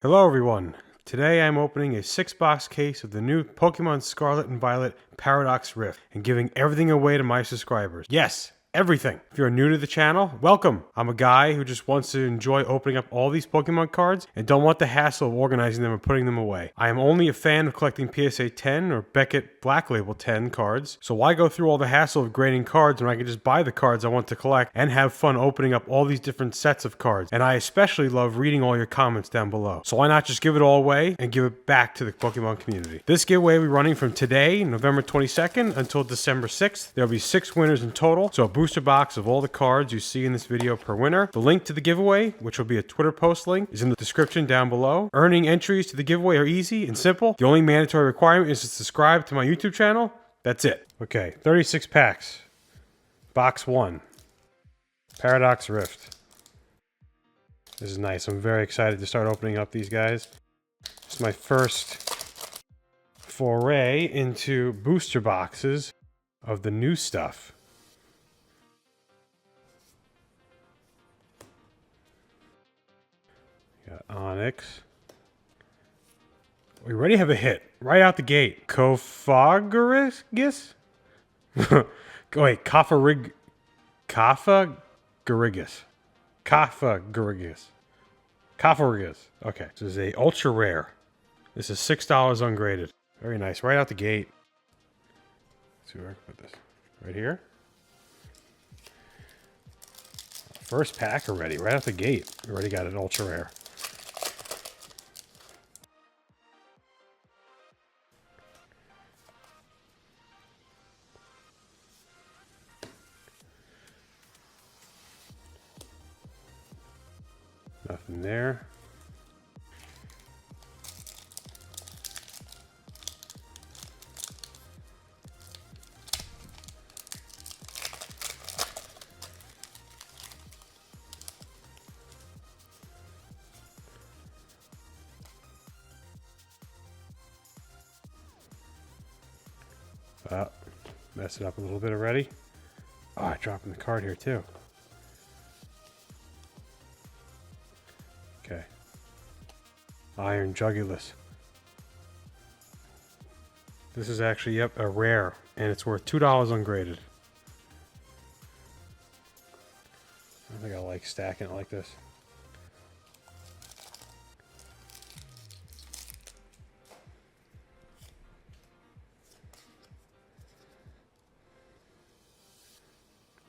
Hello everyone! Today I'm opening a 6-box case of the new Pokemon Scarlet and Violet Paradox Rift and giving everything away to my subscribers. Yes! Everything! If you're new to the channel, welcome! I'm a guy who just wants to enjoy opening up all these Pokemon cards and don't want the hassle of organizing them and putting them away. I am only a fan of collecting PSA 10 or Beckett Black Label 10 cards, so why go through all the hassle of grading cards when I can just buy the cards I want to collect and have fun opening up all these different sets of cards? And I especially love reading all your comments down below. So why not just give it all away and give it back to the Pokemon community? This giveaway will be running from today, November 22nd, until December 6th. There will be 6 winners in total, so a booster box of all the cards you see in this video per winner. The link to the giveaway, which will be a Twitter post link, is in the description down below. Earning entries to the giveaway are easy and simple. The only mandatory requirement is to subscribe to my YouTube channel. That's it. Okay, 36 packs. Box 1. Paradox Rift. This is nice. I'm very excited to start opening up these guys. It's my first foray into booster boxes of the new stuff. Got Onyx. We already have a hit right out the gate. Cofagrigus? Wait, Cofagrigus. Cofagrigus. Okay, this is a ultra rare. This is $6 ungraded. Very nice, right out the gate. Let's see where I can put this. Right here. First pack already, right out the gate. We already got an ultra rare. Nothing there. Mess it up a little bit already. Oh, I dropped in the card here too. Okay. Iron Jugulis. This is actually, yep, a rare, and it's worth $2 ungraded. I think I like stacking it like this.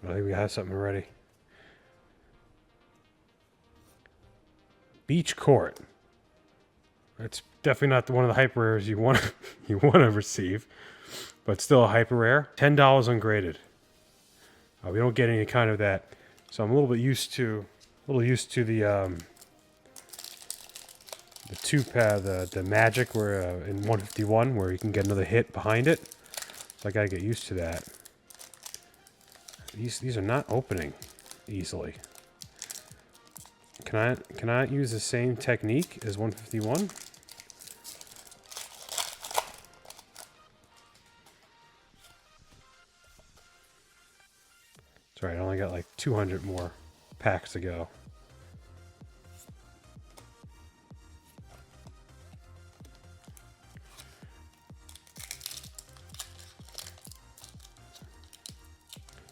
I think we have something already. Beach Court. It's definitely not one of the hyper rares you want to receive, but still a hyper rare. $10 ungraded. We don't get any kind of that, so I'm a little used to the the magic where in 151 where you can get another hit behind it. So I gotta get used to that. These are not opening easily. Can I use the same technique as 151? That's right, I only got like 200 more packs to go.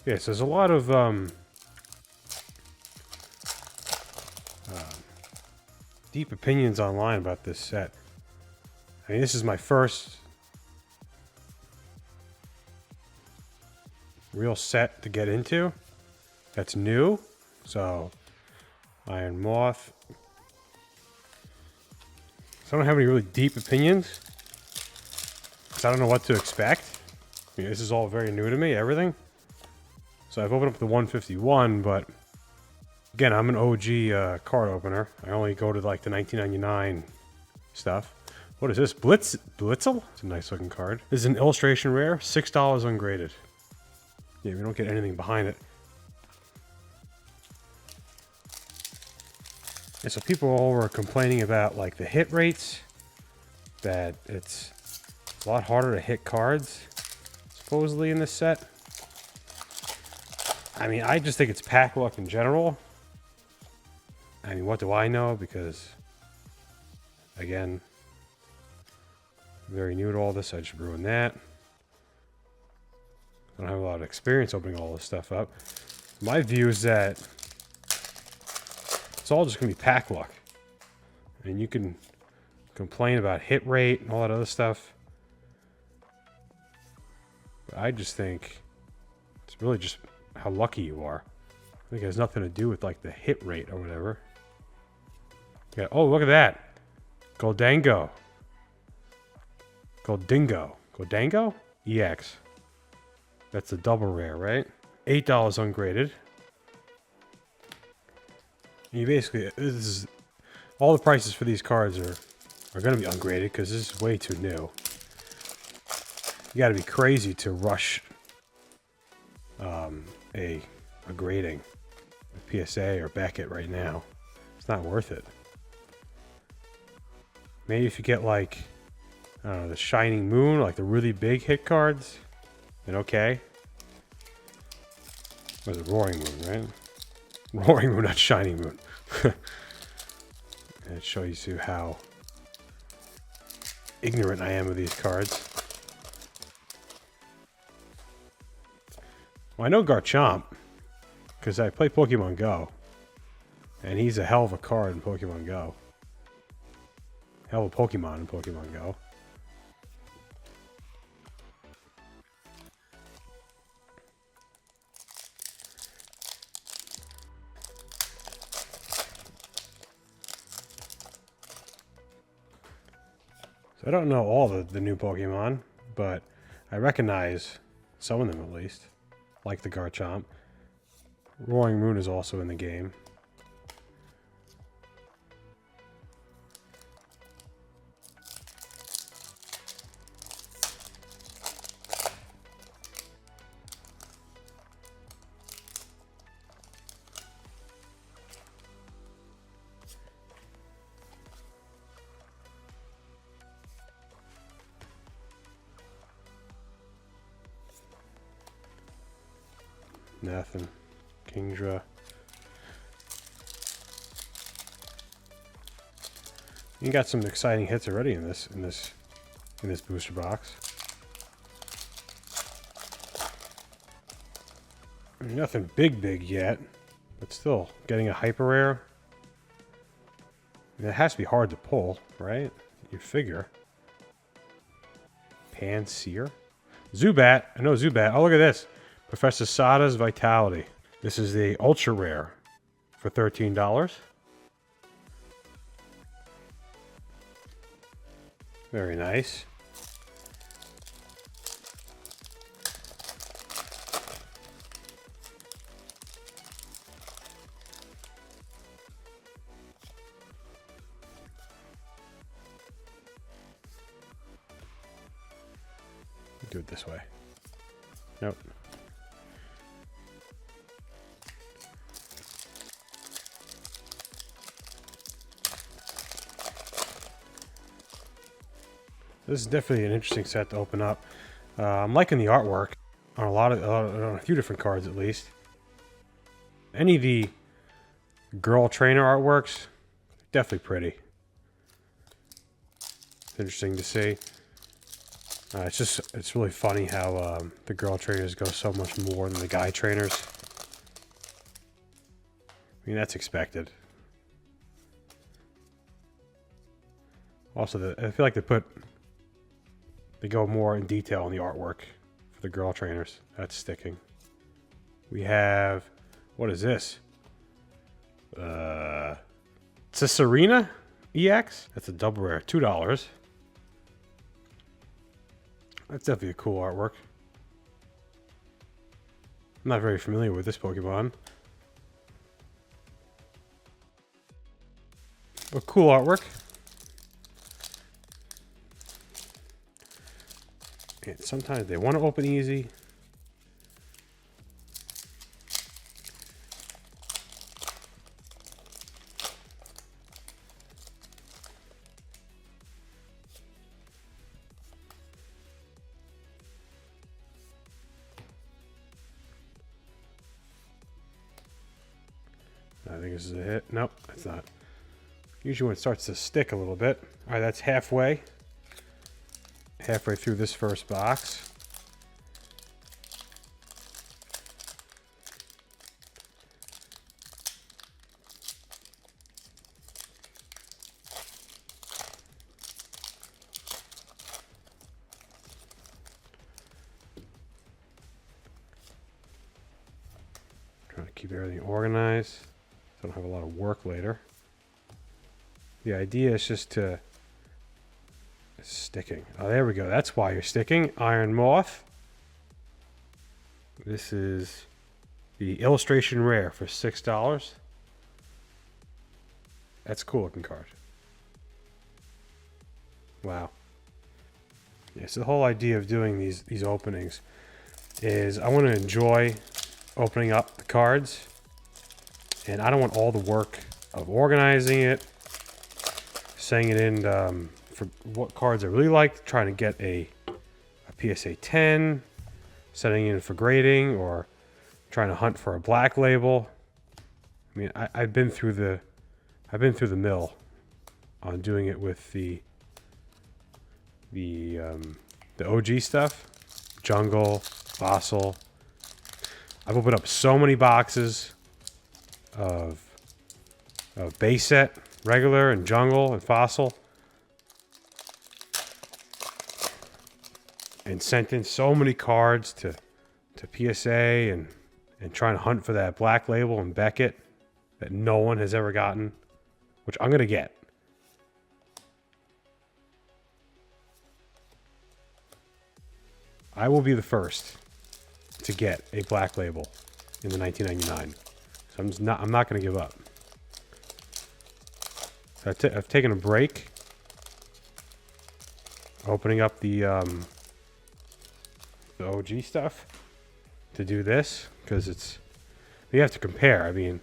Yes, there's a lot of deep opinions online about this set. I mean, this is my first real set to get into that's new. So, Iron Moth. So I don't have any really deep opinions, because I don't know what to expect. I mean, this is all very new to me, everything. So I've opened up the 151, but again, I'm an OG card opener. I only go to like the 1999 stuff. What is this? Blitzel? It's a nice looking card. This is an illustration rare, $6 ungraded. Yeah, we don't get anything behind it. And so people all were complaining about like the hit rates, that it's a lot harder to hit cards, supposedly in this set. I mean, I just think it's pack luck in general. I mean, what do I know? Because Again, very new to all this. I just ruined that. I don't have a lot of experience opening all this stuff up. My view is that it's all just going to be pack luck. And you can complain about hit rate and all that other stuff. But I just think it's really just how lucky you are. I think it has nothing to do with like the hit rate or whatever. Yeah. Oh, look at that. Goldango. Goldango? EX. That's a double rare, right? $8 ungraded. And you basically, this is all the prices for these cards are going to be ungraded because this is way too new. You got to be crazy to rush a grading, a PSA or Beckett right now. It's not worth it. Maybe if you get like, I don't know, the Shining Moon, like the really big hit cards, then okay. It was a Roaring Moon, right? Roaring Moon, not Shining Moon. And it shows you how ignorant I am of these cards. Well, I know Garchomp, because I play Pokemon Go. And he's a hell of a card in Pokemon Go. Hell of a Pokemon in Pokemon Go. So I don't know all the new Pokemon, but I recognize some of them at least. Like the Garchomp. Roaring Moon is also in the game. Nothing. Kingdra. You got some exciting hits already in this booster box. Nothing big yet, but still getting a hyper rare. It has to be hard to pull, right? You figure. Panseer? Zubat. I know Zubat. Oh, look at this. Professor Sada's Vitality. This is the ultra rare for $13. Very nice. Do it this way. Nope. This is definitely an interesting set to open up. I'm liking the artwork on on a few different cards at least. Any of the girl trainer artworks, definitely pretty. It's interesting to see. It's really funny how the girl trainers go so much more than the guy trainers. I mean, that's expected. Also, I feel like they go more in detail on the artwork for the girl trainers. That's sticking. We have, what is this? It's a Serena EX. That's a double rare, $2. That's definitely a cool artwork. I'm not very familiar with this Pokemon. But cool artwork. And sometimes they want to open easy. I think this is a hit. Nope, it's not. Usually when it starts to stick a little bit. All right, that's halfway through this first box. Trying to keep everything organized so I don't have a lot of work later. The idea is just to... It's sticking. Oh, there we go. That's why you're sticking. Iron Moth. This is the illustration rare for $6. That's a cool looking card. Wow. Yeah, so the whole idea of doing these openings is I want to enjoy opening up the cards, and I don't want all the work of organizing it, setting it in for what cards I really like, trying to get a PSA 10, setting it in for grading, or trying to hunt for a black label. I mean, I've been through the mill on doing it with the OG stuff, Jungle, Fossil. I've opened up so many boxes of base set, regular, and Jungle, and Fossil, and sent in so many cards to PSA and trying to hunt for that black label and Beckett that no one has ever gotten, which I'm going to get. I will be the first to get a black label in the 1999. So I'm not going to give up. So I've taken a break opening up the OG stuff to do this, because you have to compare. I mean,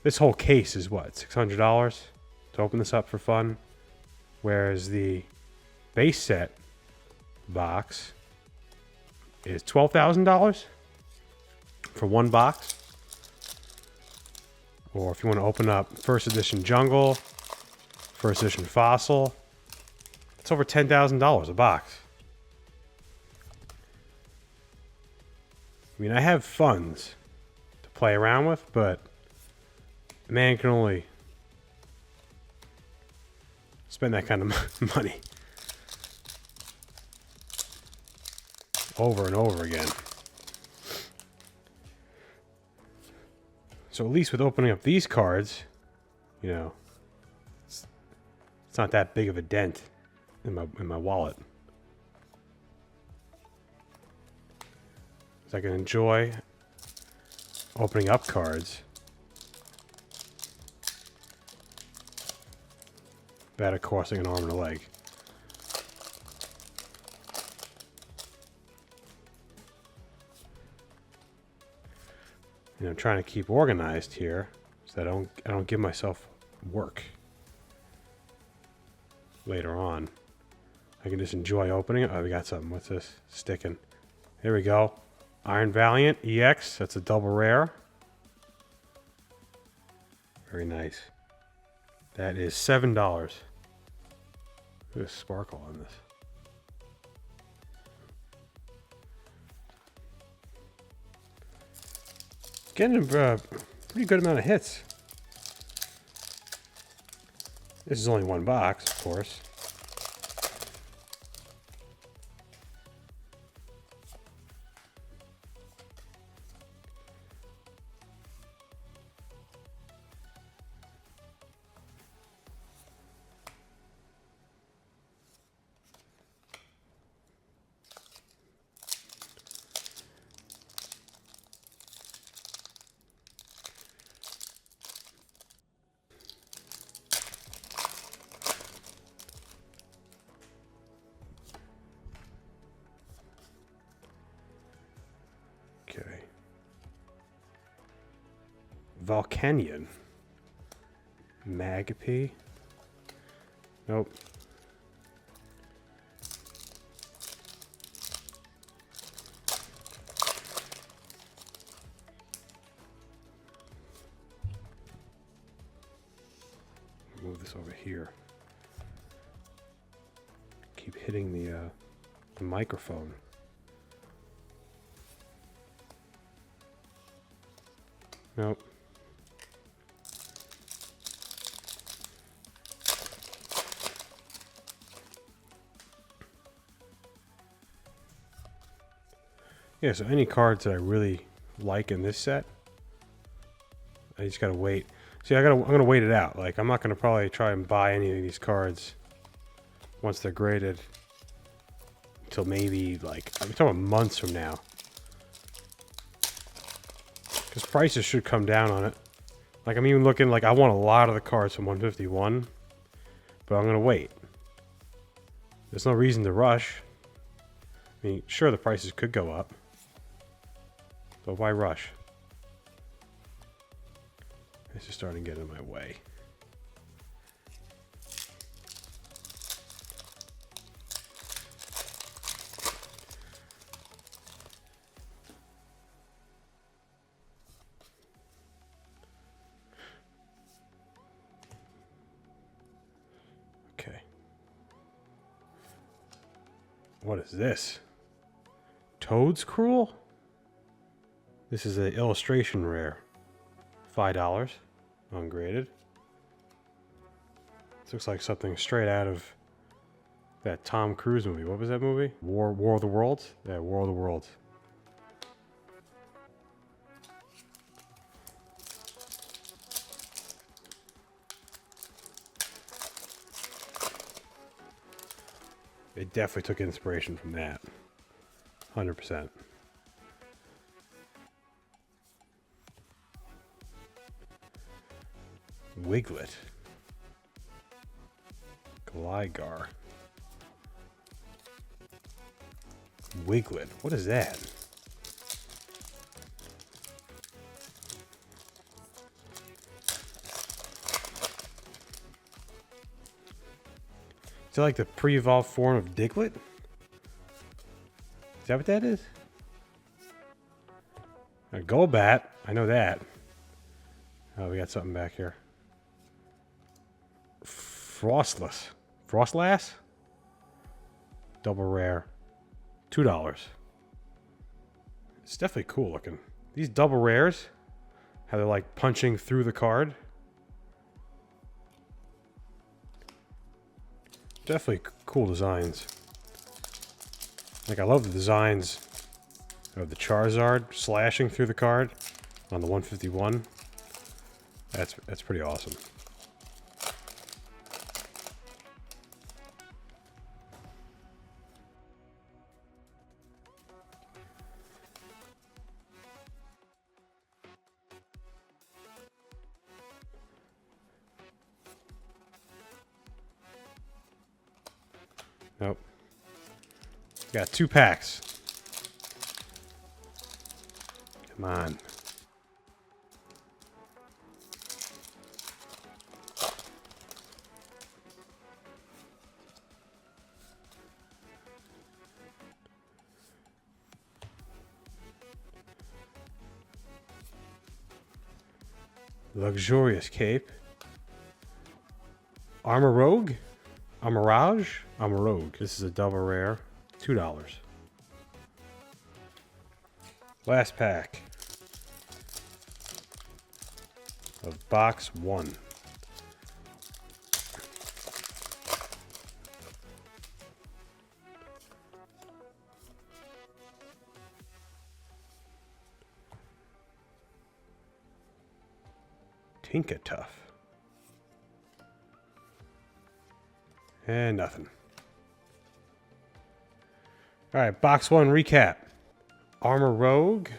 this whole case is what, $600 to open this up for fun, whereas the base set box is $12,000 for one box. Or if you want to open up first edition Jungle, first edition Fossil, it's over $10,000 a box. I mean, I have funds to play around with, but a man can only spend that kind of money over and over again. So at least with opening up these cards, you know, it's not that big of a dent in my wallet. So I can enjoy opening up cards without it costing an arm and a leg. You know, I'm trying to keep organized here so that I don't give myself work later on. I can just enjoy opening it. Oh, we got something. What's this? Sticking. There we go. Iron Valiant EX. That's a double rare. Very nice. That is $7. Look at the sparkle on this. Getting a pretty good amount of hits. This is only one box, of course. Okay. Volcanion. Magpie. Nope. Move this over keep hitting the microphone. Nope. Yeah, so any cards that I really like in this set, I just gotta wait. See, I'm gonna wait it out. Like, I'm not gonna probably try and buy any of these cards once they're graded until maybe, like, I'm talking about months from now. Because prices should come down on it. Like, I'm even looking, like, I want a lot of the cards from 151, but I'm gonna wait. There's no reason to rush. I mean, sure, the prices could go up, but why rush? This is starting to get in my way. Okay. What is this? Toad's Cruel? This is an illustration rare. $5. Ungraded. This looks like something straight out of that Tom Cruise movie. What was that movie? War of the Worlds? Yeah, War of the Worlds. It definitely took inspiration from that. 100%. Wiglet. Gligar. Wiglet. What is that? Is that like the pre-evolved form of Diglett? Is that what that is? A Golbat. I know that. Oh, we got something back here. Frostlass? Double rare. $2. It's definitely cool looking. These double rares, how they're like punching through the card. Definitely cool designs. Like, I love the designs of the Charizard slashing through the card on the 151. That's pretty awesome. Nope. Got 2 packs. Come on. Luxurious Cape. Armorogue? Armorage? Armorogue. This is a double rare. $2. Last pack of box 1. Tinkatuff. And nothing. Alright, box 1 recap. Armorogue,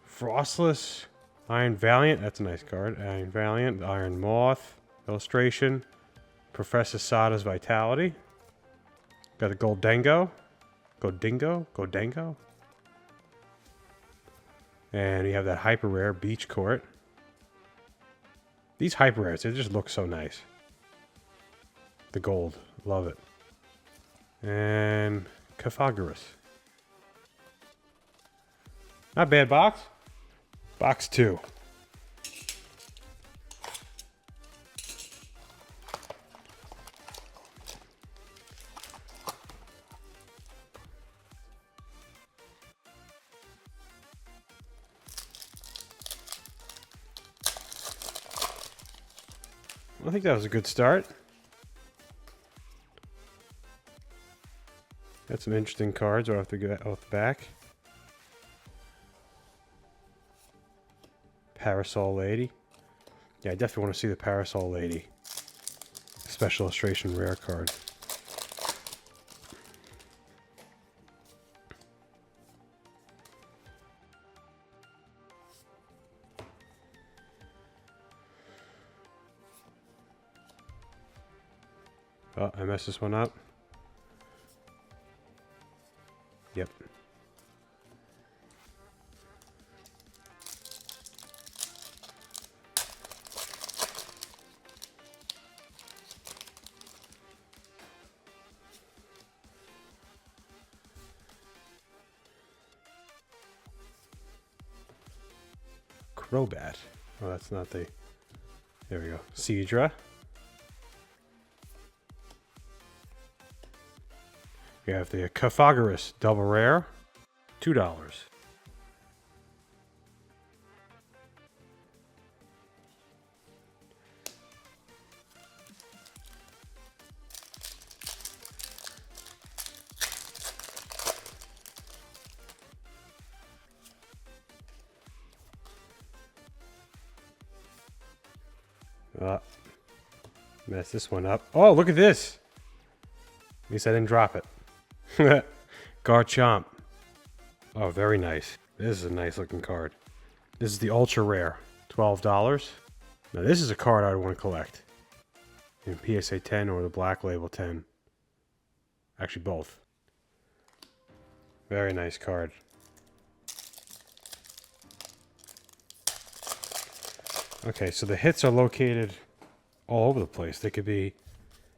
Frostless, Iron Valiant, that's a nice card. Iron Valiant, Iron Moth, illustration, Professor Sada's Vitality. Got a Goldango. Goldango. And you have that hyper rare Beach Court. These hyper rares, they just look so nice. The gold, love it. And Cafagarus. Not bad box. Box 2. I think that was a good start. Got some interesting cards right off the back. Parasol Lady. Yeah, I definitely want to see the Parasol Lady. Special illustration rare card. Oh, I messed this one up. Yep. Crobat. Oh, that's not the... There we go. Seadra. We have the Cafagarus double rare. $2. Mess this one up. Oh, look at this. At least I didn't drop it. Garchomp. Oh, very nice. This is a nice looking card. This is the ultra rare. $12. Now this is a card I want to collect. In PSA 10 or the Black Label 10. Actually both. Very nice card. Okay, so the hits are located all over the place. They could be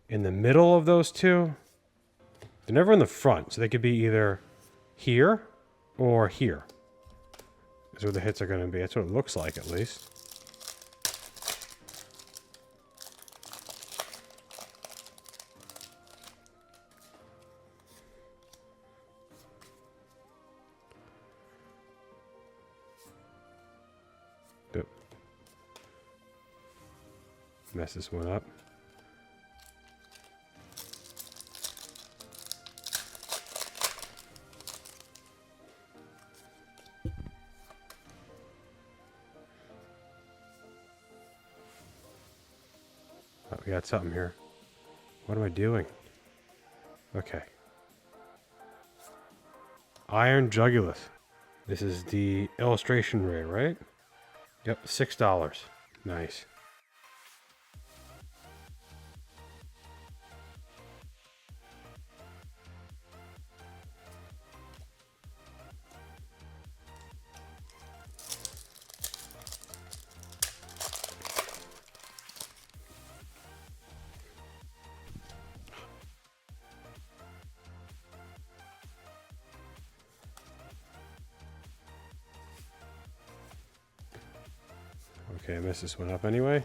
in the middle of those two. They're never in the front, so they could be either here or here. That's where the hits are going to be. That's what it looks like, at least. Yep. Mess this one up. Oh, we got something here. What am I doing? Okay. Iron Jugulus. This is the illustration rare, right? Yep, $6. Nice. Okay, I messed this one up anyway.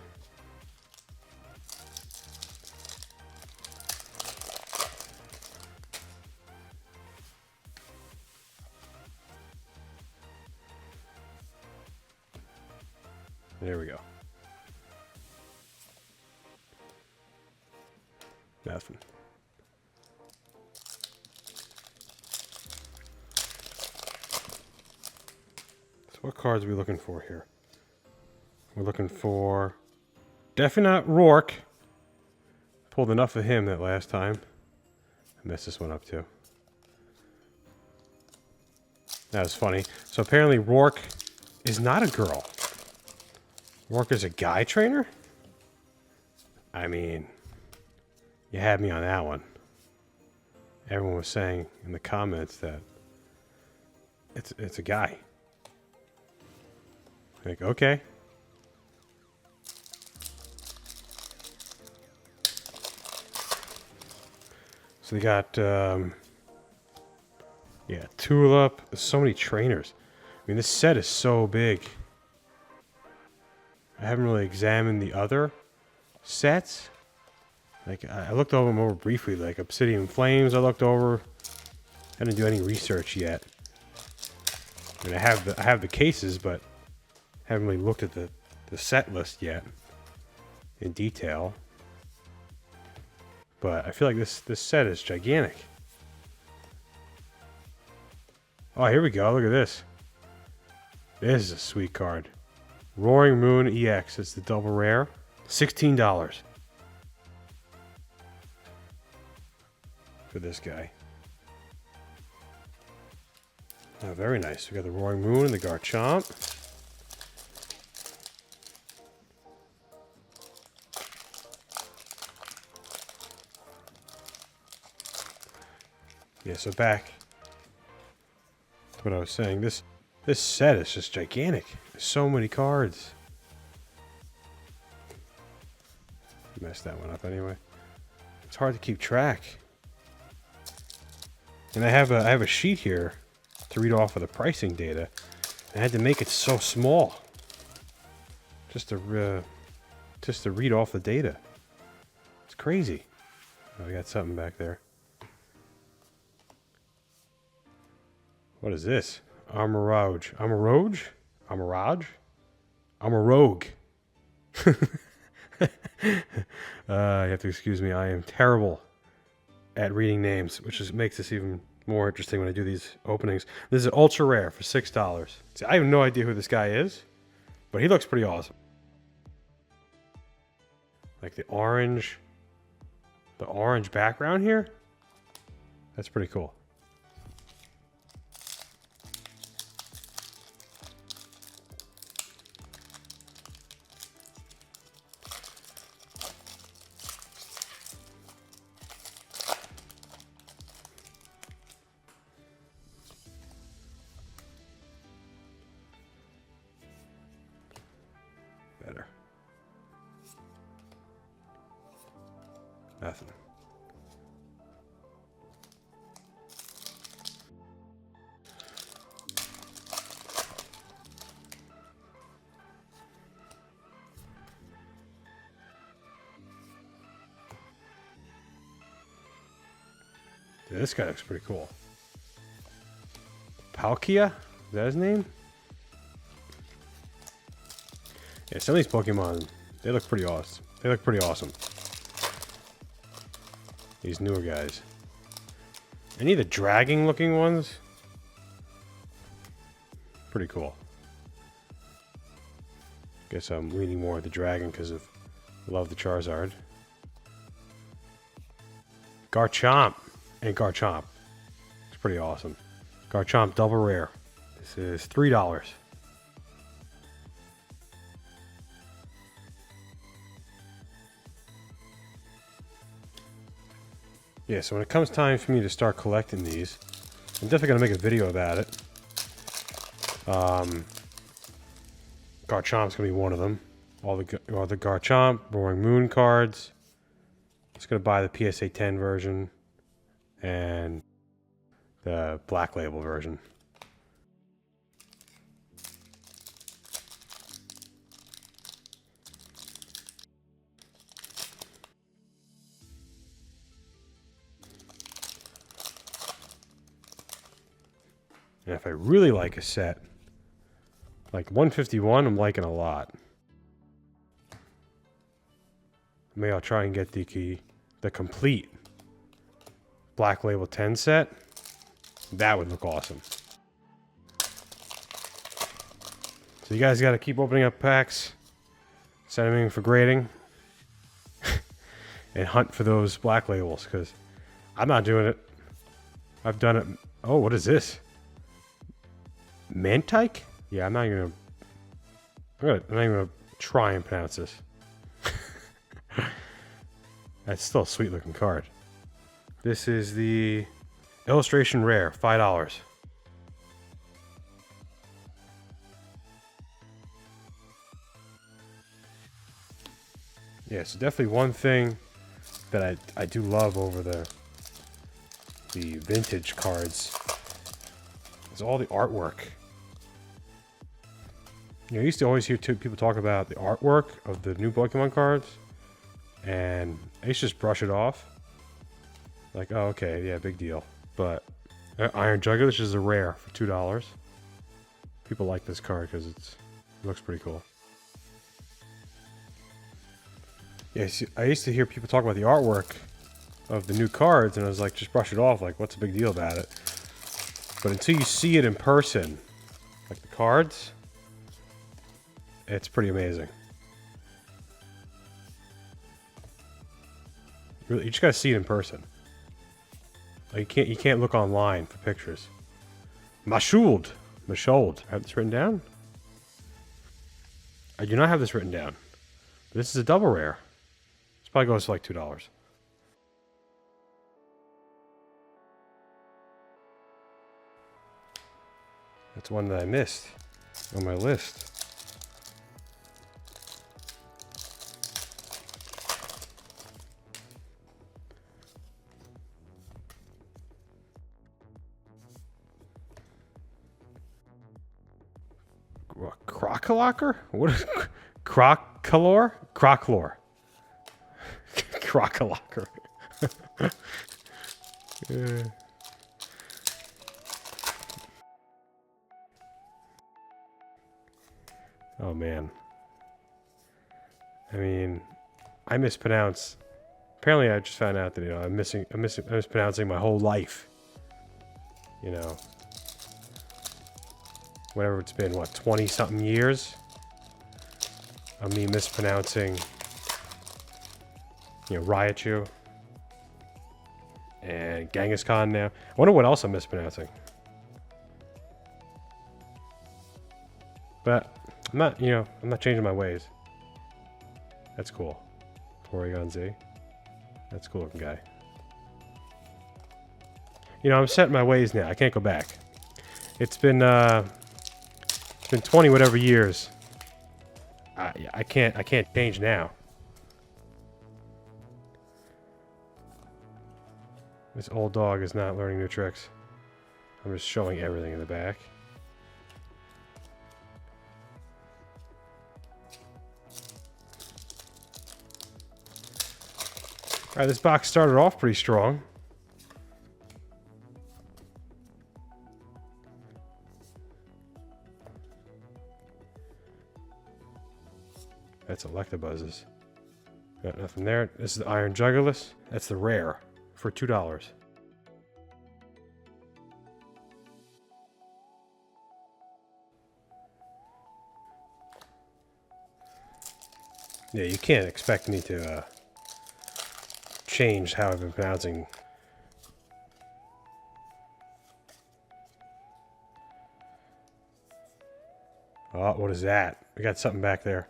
There we go. Nothing. So what cards are we looking for here? We're looking for... Definitely not Rourke. Pulled enough of him that last time. I messed this one up too. That was funny. So apparently Rourke is not a girl. Rourke is a guy trainer? I mean, you had me on that one. Everyone was saying in the comments that it's a guy. Like, okay. So they got, yeah, Tulip. There's so many trainers. I mean, this set is so big. I haven't really examined the other sets. Like, I looked over them over briefly. Like, Obsidian Flames I looked over. I didn't do any research yet. I mean, I have the cases, but haven't really looked at the set list yet. in detail. But I feel like this set is gigantic. Oh, here we go. Look at this. This is a sweet card. Roaring Moon EX. It's the double rare. $16 for this guy. Oh, very nice. We got the Roaring Moon and the Garchomp. Yeah, so back to what I was saying. This set is just gigantic. There's so many cards. Messed that one up anyway. It's hard to keep track. And I have a sheet here to read off of the pricing data. I had to make it so small just to read off the data. It's crazy. Oh, we got something back there. What is this? Amarage. Amarage? Amarage? Amarogue. You have to excuse me. I am terrible at reading names, which makes this even more interesting when I do these openings. This is ultra rare for $6. See, I have no idea who this guy is, but he looks pretty awesome. Like the orange background here. That's pretty cool. Better. Nothing. Dude, this guy looks pretty cool. Palkia? Is that his name? Yeah, some of these Pokemon, they look pretty awesome. They look pretty awesome. These newer guys. Any of the dragging looking ones? Pretty cool. Guess I'm leaning more at the dragon because of love the Charizard. Garchomp and Garchomp. It's pretty awesome. Garchomp double rare. This is $3. Yeah, so when it comes time for me to start collecting these, I'm definitely going to make a video about it. Garchomp's going to be one of them. All the Garchomp, Roaring Moon cards. Just going to buy the PSA 10 version and the Black Label version. And if I really like a set, like 151, I'm liking a lot. Maybe I'll try and get the complete Black Label 10 set. That would look awesome. So you guys got to keep opening up packs, send them in for grading, and hunt for those Black Labels, because I'm not doing it. I've done it. Oh, what is this? Mantike? Yeah, I'm not even gonna try and pronounce this. That's still a sweet looking card. This is the illustration rare, $5. Yeah, so definitely one thing that I do love over the vintage cards is all the artwork. You know, I used to always hear people talk about the artwork of the new Pokemon cards, and I used to just brush it off. Like, oh, okay, yeah, big deal. But Iron Juggler, which is a rare for $2. People like this card because it looks pretty cool. Yeah, see, I used to hear people talk about the artwork of the new cards, and I was like, just brush it off. Like, what's the big deal about it? But until you see it in person, like the cards, it's pretty amazing. Really, you just gotta see it in person. Like, you can't look online for pictures. Mashould. Mashold. I have this written down? I do not have this written down. But this is a double rare. This probably goes for like $2. That's one that I missed on my list. Crocolocker? What is Crocolor? Croclor. Crocolocker. Yeah. Oh man. I mean, I mispronounce. Apparently, I just found out that I'm mispronouncing my whole life. You know, whatever it's been, what, 20-something years of me mispronouncing, Raichu and Kangaskhan now. I wonder what else I'm mispronouncing. But I'm not changing my ways. That's cool. Porygon Z. That's a cool looking guy. I'm set in my ways now. I can't go back. It's been 20 whatever years. I can't change now. This old dog is not learning new tricks. I'm just showing everything in the back. Alright, this box started off pretty strong. That's Electabuzzes. Got nothing there. This is the Iron Jugulus. That's the rare for $2. Yeah, you can't expect me to change how I've been pronouncing. Oh, what is that? We got something back there.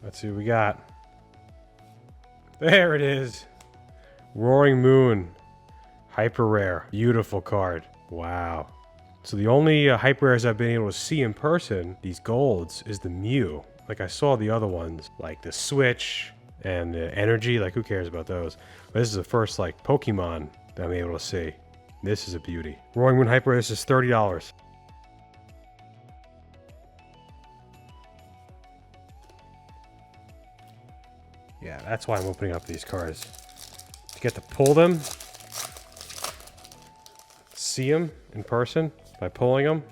Let's see what we got. There it is. Roaring Moon. Hyper rare. Beautiful card. Wow. So the only hyper rares I've been able to see in person, these golds, is the Mew. Like I saw the other ones, like the Switch and the Energy. Like who cares about those? But this is the first like Pokemon that I'm able to see. This is a beauty. Roaring Moon hyper rare. This is $30. Yeah, that's why I'm opening up these cards. To get to pull them, see them in person by pulling them.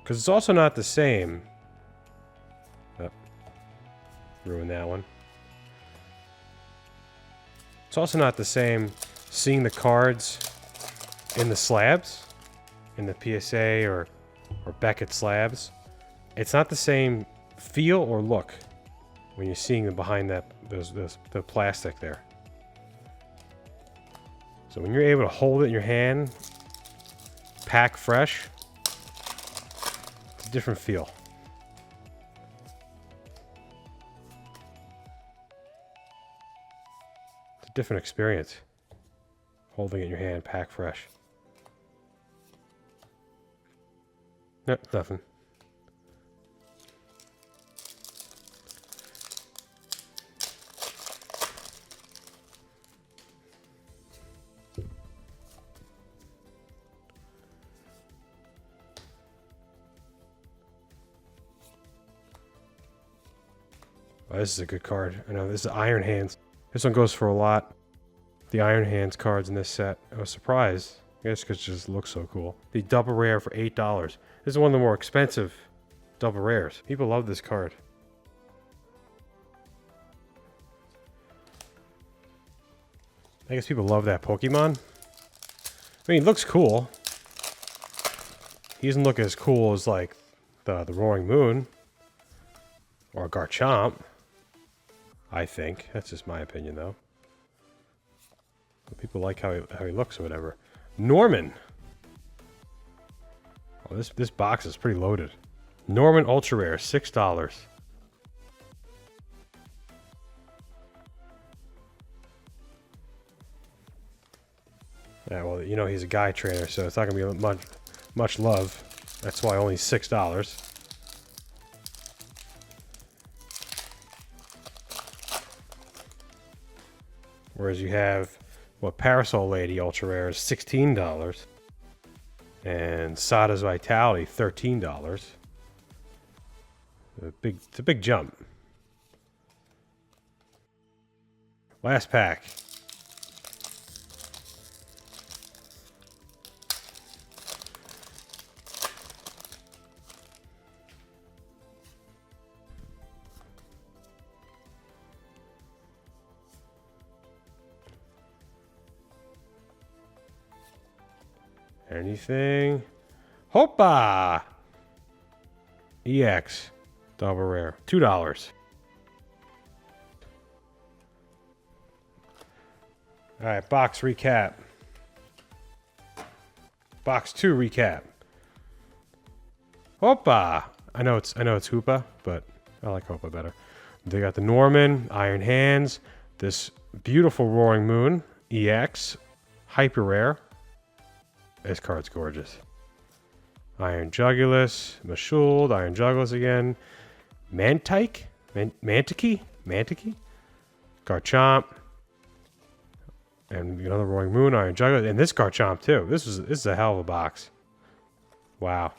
Because it's also not the same. Oh, ruined that one. It's also not the same seeing the cards in the slabs, in the PSA or Beckett slabs. It's not the same feel or look when you're seeing them behind the plastic there. So when you're able to hold it in your hand, pack fresh, it's a different feel. It's a different experience. Holding it in your hand, pack fresh. No, nothing. Oh, this is a good card. I know, this is Iron Hands. This one goes for a lot. The Iron Hands cards in this set. I was surprised. I guess because it just looks so cool. The double rare for $8. This is one of the more expensive double rares. People love this card. I guess people love that Pokemon. I mean, he looks cool. He doesn't look as cool as, like, the Roaring Moon. Or Garchomp. I think. That's just my opinion, though. But people like how he looks or whatever. Norman! Oh, this box is pretty loaded. Norman Ultra Rare, $6. Yeah, well, you know he's a guy trainer, so it's not going to be much love. That's why only $6. Whereas you have, what, Parasol Lady Ultra Rare is $16. And Sada's Vitality, $13. It's a big jump. Last pack. Anything? Hoppa! EX. Double rare. $2. Alright, box recap. Box 2 recap. Hoppa! I know it's Hoopa, but I like Hoppa better. They got the Norman, Iron Hands, this beautiful Roaring Moon, EX, Hyper Rare. This card's gorgeous. Iron Jugulus, Mashuld, Iron Jugulus again. Mantike? Mantiquee? Garchomp. And another Roaring Moon, Iron Jugulus. And this Garchomp too. This is a hell of a box. Wow.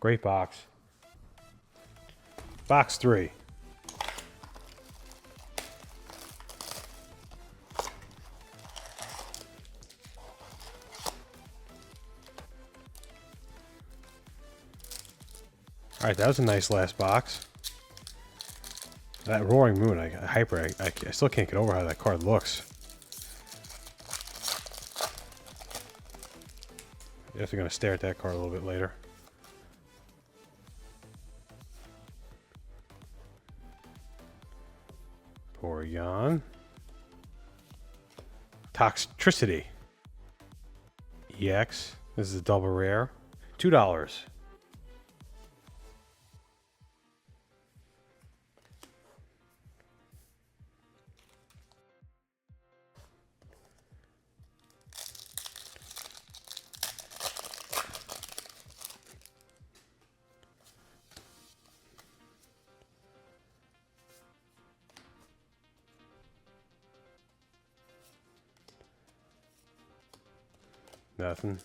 Great box. Box 3. Alright, that was a nice last box. That Roaring Moon, I still can't get over how that card looks. Definitely going to stare at that card a little bit later. Porygon. Toxtricity. EX. This is a double rare. $2. Nothing.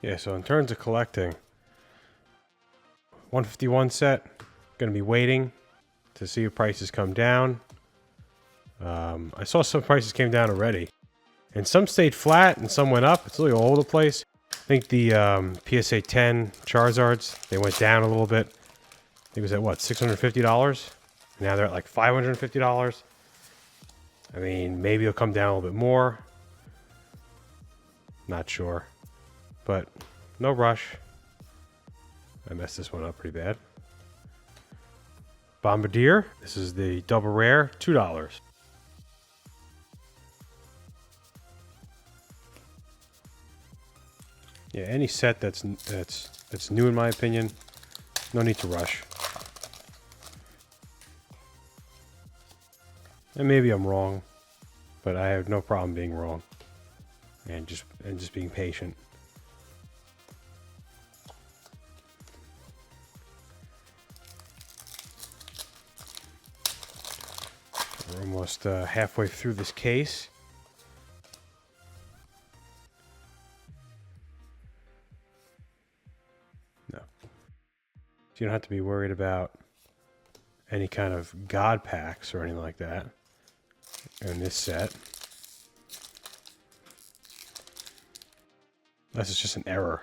Yeah, so in terms of collecting, 151 set, gonna be waiting to see if prices come down. I saw some prices came down already, and some stayed flat and some went up. It's really all over the place. I think the PSA 10 Charizards, they went down a little bit. I think it was at what, $650? Now they're at like $550. I mean, maybe it'll come down a little bit more. Not sure. But no rush. I messed this one up pretty bad. Bombardier. This is the double rare, $2. Yeah, any set that's new in my opinion, no need to rush. And maybe I'm wrong, but I have no problem being wrong and just being patient. We're almost halfway through this case. No. So you don't have to be worried about any kind of god packs or anything like that in this set. Unless it's just an error.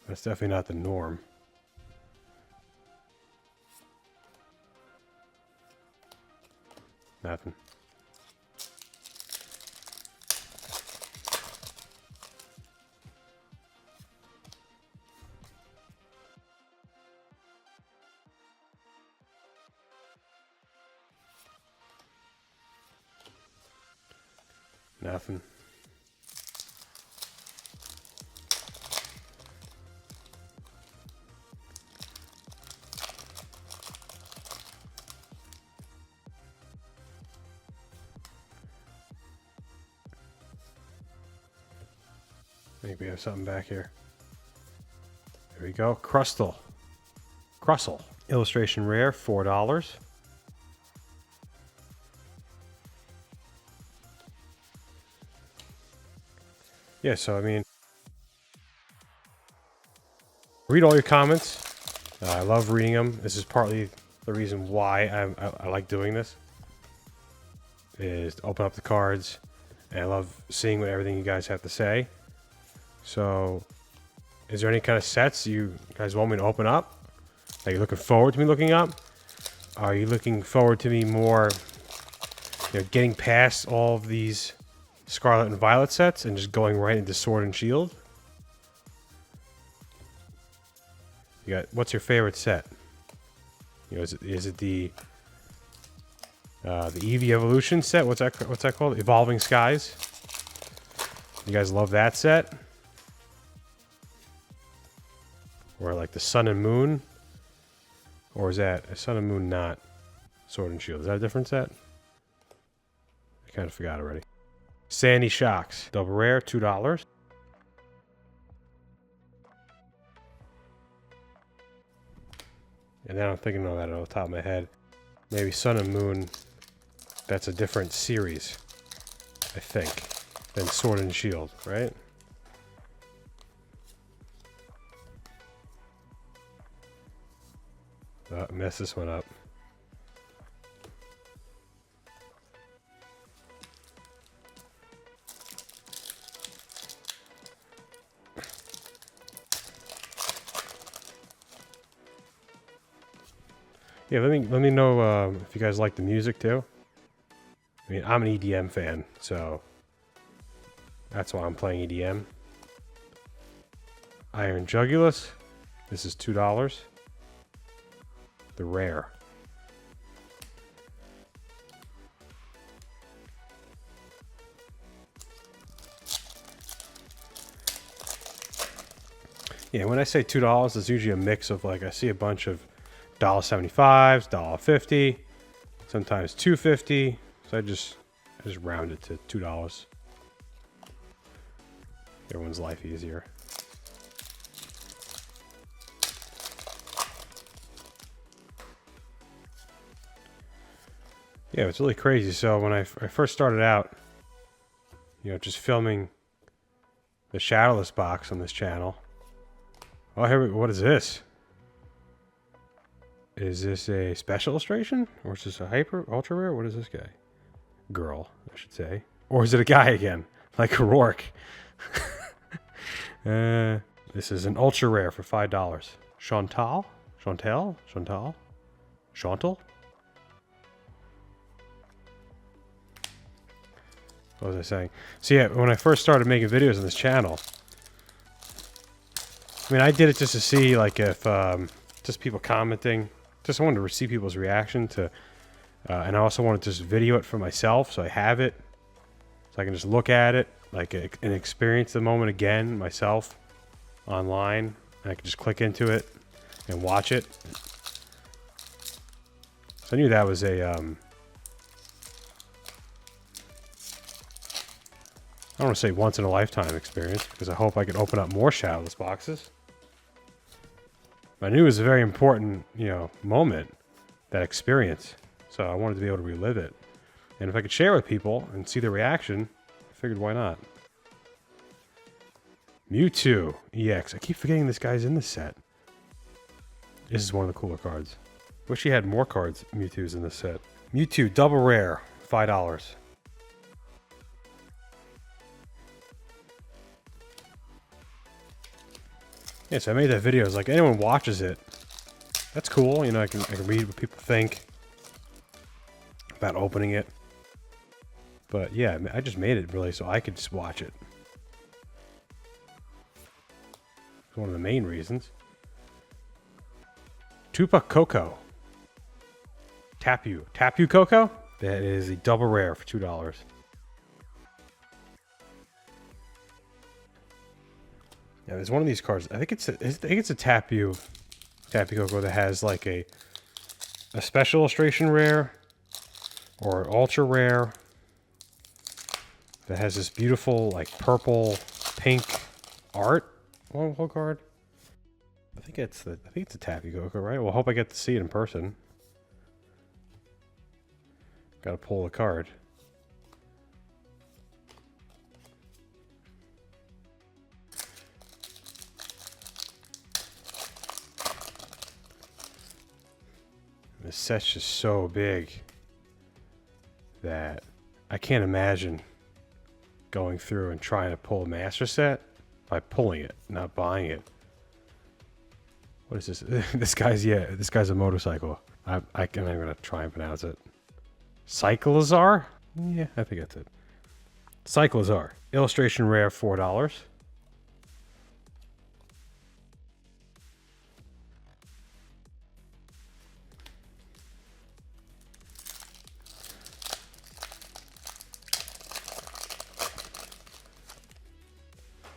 That's definitely not the norm. Nothing. Nothing. Maybe we have something back here. There we go. Crustle. Illustration rare, $4. Yeah, so I mean, read all your comments. I love reading them. This is partly the reason why I like doing this. Is to open up the cards, and I love seeing what everything you guys have to say. So, is there any kind of sets you guys want me to open up? Are you looking forward to me looking up? Are you looking forward to me more, getting past all of these Scarlet and Violet sets and just going right into Sword and Shield? You got, what's your favorite set? Is it the Eevee Evolution set? What's that called? Evolving Skies. You guys love that set? Or like the Sun and Moon? Or is that a Sun and Moon not Sword and Shield? Is that a different set? I kind of forgot already. Sandy Shocks. Double rare, $2. And now I'm thinking of that off the top of my head. Maybe Sun and Moon, that's a different series, I think, than Sword and Shield, right? Oh, I messed this one up. Yeah, let me know if you guys like the music too. I mean, I'm an EDM fan, so that's why I'm playing EDM. Iron Jugulus. This is $2. The rare. Yeah, when I say $2, it's usually a mix of, like, I see a bunch of $1.75, $1.50, sometimes $2.50. So I just round it to $2. Everyone's life easier. Yeah, it's really crazy. So when I first started out, just filming the Shadowless box on this channel. Oh, here we go. What is this? Is this a special illustration? Or is this a hyper ultra rare? What is this guy? Girl, I should say. Or is it a guy again? Like a Rourke. This is an ultra rare for $5. Chantal? What was I saying? So yeah, when I first started making videos on this channel, I mean, I did it just to see, like, if just people commenting. Just wanted to see people's reaction to, and I also wanted to just video it for myself, so I have it, so I can just look at it, like, and experience the moment again myself online, and I can just click into it and watch it. So I knew that was a I don't want to say once in a lifetime experience, because I hope I can open up more Shadowless boxes. But I knew it was a very important, moment, that experience. So I wanted to be able to relive it. And if I could share with people and see their reaction, I figured why not. Mewtwo EX. I keep forgetting this guy's in the set. This is one of the cooler cards. Wish he had more cards, Mewtwo's in this set. Mewtwo, double rare, $5. Yeah, so I made that video. It's like, anyone watches it, that's cool. You know, I can read what people think about opening it. But yeah, I just made it really so I could just watch it. It's one of the main reasons. Tupac Coco. Tapu Coco? That is a double rare for $2. Yeah, there's one of these cards. I think it's a Tapu Coco that has like a special illustration rare or ultra rare that has this beautiful like purple pink art on the whole card. I think it's a Tapu Coco, right? Well, I hope I get to see it in person. Gotta pull the card. This set's just so big that I can't imagine going through and trying to pull a master set by pulling it, not buying it. What is this? This guy's a motorcycle. I'm gonna try and pronounce it. Cyclizar? Yeah, I think that's it. Cyclizar. Illustration rare, $4.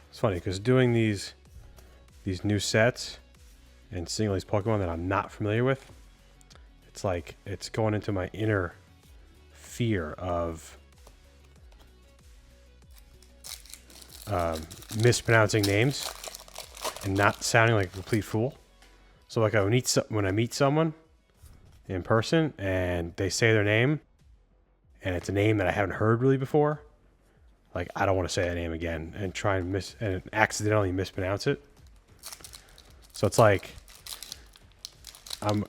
It's funny because doing these new sets and seeing all these Pokemon that I'm not familiar with, it's like it's going into my inner fear of mispronouncing names and not sounding like a complete fool. So like when I meet someone in person and they say their name and it's a name that I haven't heard really before, like I don't want to say that name again and try and accidentally mispronounce it. So it's like I'm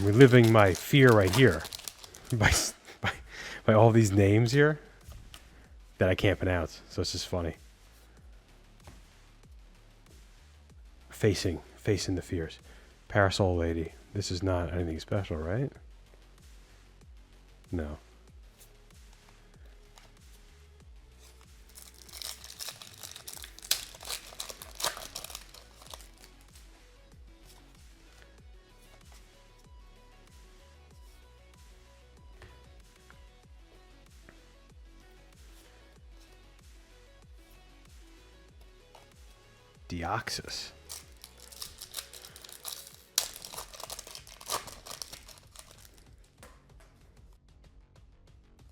reliving my fear right here by all these names here that I can't pronounce. So it's just funny. Facing the fears. Parasol Lady. This is not anything special, right? No. Deoxys.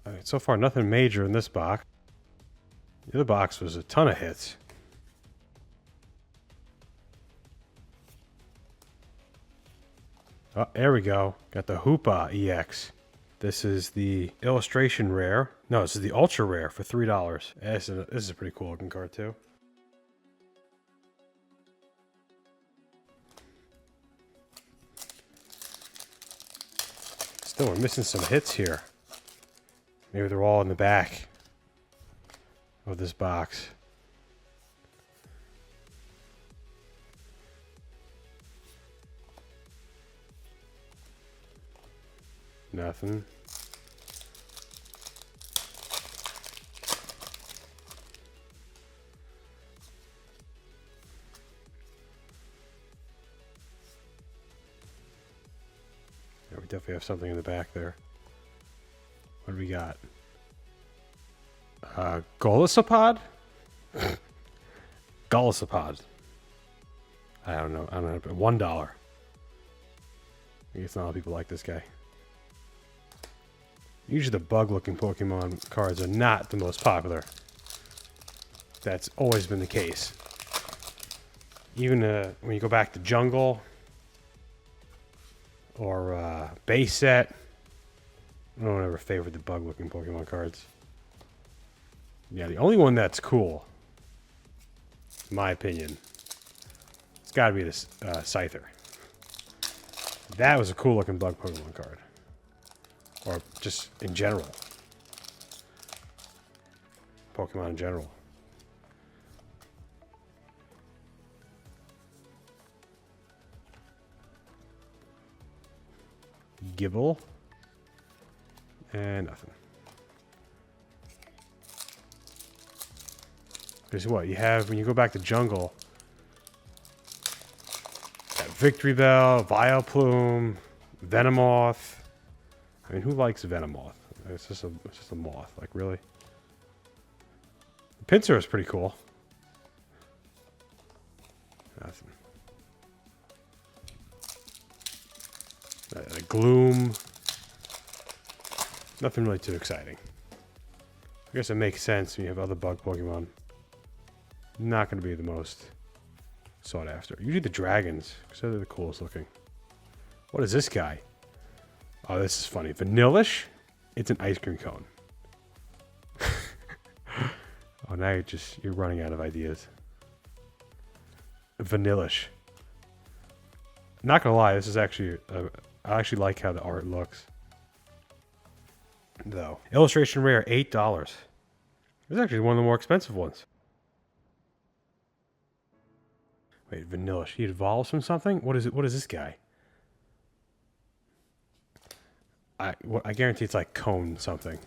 All right, so far nothing major in this box. The other box was a ton of hits. Oh, there we go. Got the Hoopa EX. This is the illustration rare. No, this is the ultra rare for $3. This is a pretty cool looking card too. Still, we're missing some hits here. Maybe they're all in the back of this box. Nothing. Yeah, we definitely have something in the back there. What do we got? Golisopod? Golisopod. I don't know. $1. I guess not a lot of people like this guy. Usually the bug-looking Pokemon cards are not the most popular. That's always been the case. Even when you go back to Jungle or Base Set, no one ever favored the bug-looking Pokemon cards. Yeah, the only one that's cool, in my opinion, it's got to be this Scyther. That was a cool looking bug Pokemon card. Or just in general. Pokemon in general. Gibble. And nothing. Because what you have when you go back to jungle. Got Victory Bell, Vileplume, Venomoth. I mean, who likes Venomoth? It's just a moth. Like, really? The Pinsir is pretty cool. Nothing. A Gloom. Nothing really too exciting. I guess it makes sense when you have other bug Pokemon. Not going to be the most sought after. Usually the dragons, because they're the coolest looking. What is this guy? Oh, this is funny. Vanillish? It's an ice cream cone. Oh, now you're running out of ideas. Vanillish. Not gonna lie, this is actually I actually like how the art looks. Though illustration rare, $8. This is actually one of the more expensive ones. Wait, Vanillish. He evolves from something? What is it? What is this guy? I guarantee it's like cone something.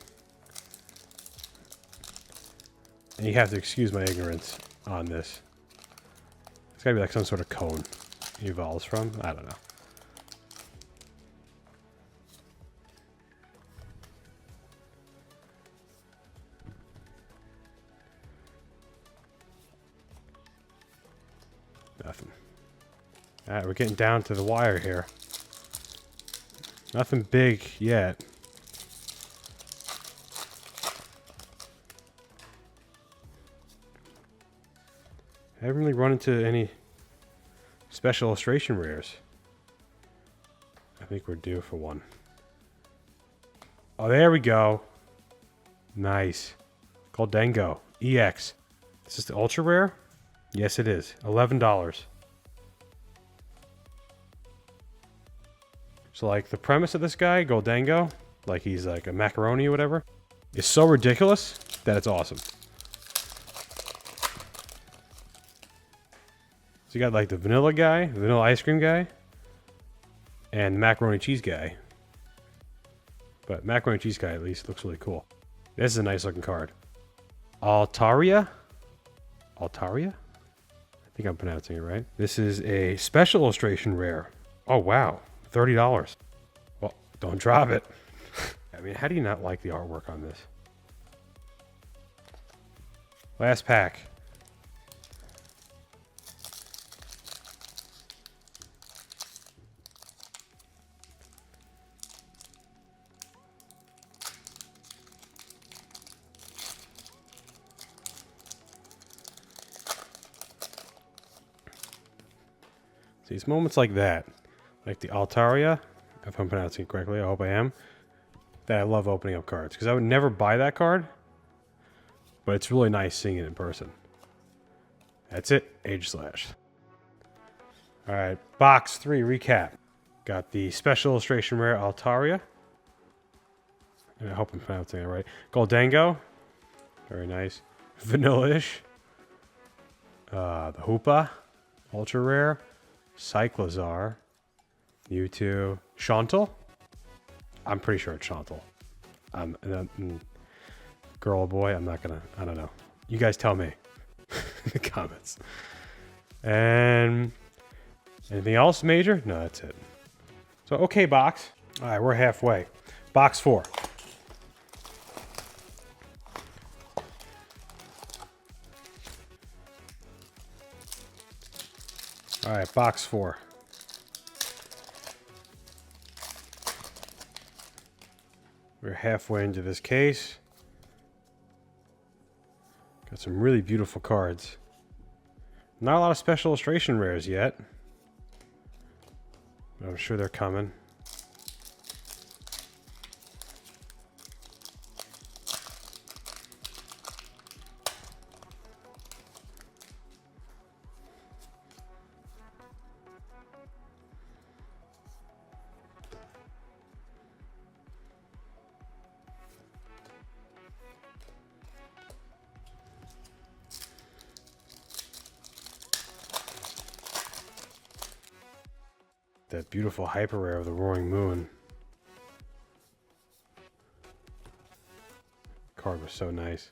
And you have to excuse my ignorance on this. It's gotta be like some sort of cone he evolves from. I don't know. Nothing. Alright, we're getting down to the wire here. Nothing big yet. I haven't really run into any special illustration rares. I think we're due for one. Oh, there we go. Nice. Goldengo. EX. Is this the ultra rare? Yes, it is. $11. So, like, the premise of this guy, Goldengo, like he's like a macaroni or whatever, is so ridiculous that it's awesome. So you got like the vanilla guy, the vanilla ice cream guy, and the macaroni cheese guy. But macaroni cheese guy at least looks really cool. This is a nice looking card. Altaria? Altaria? I think I'm pronouncing it right. This is a special illustration rare. Oh wow, $30. Well, don't drop it. I mean, how do you not like the artwork on this? Last pack. These moments like that, like the Altaria, if I'm pronouncing it correctly, I hope I am, that I love opening up cards. Because I would never buy that card, but it's really nice seeing it in person. That's it, Age Slash. Alright, box 3 recap. Got the special illustration rare Altaria. And I hope I'm pronouncing it right. Goldengo. Very nice. Vanilla-ish. The Hoopa. Ultra rare. Cyclozar, Mewtwo, Chantal. I'm pretty sure it's Chantal. Girl or boy, I'm not gonna. I don't know. You guys tell me in the comments. And anything else major? No, that's it. So okay, box. All right, we're halfway. Box 4. All right, box 4. We're halfway into this case. Got some really beautiful cards. Not a lot of special illustration rares yet. But I'm sure they're coming. That beautiful hyper rare of the Roaring Moon. Card was so nice.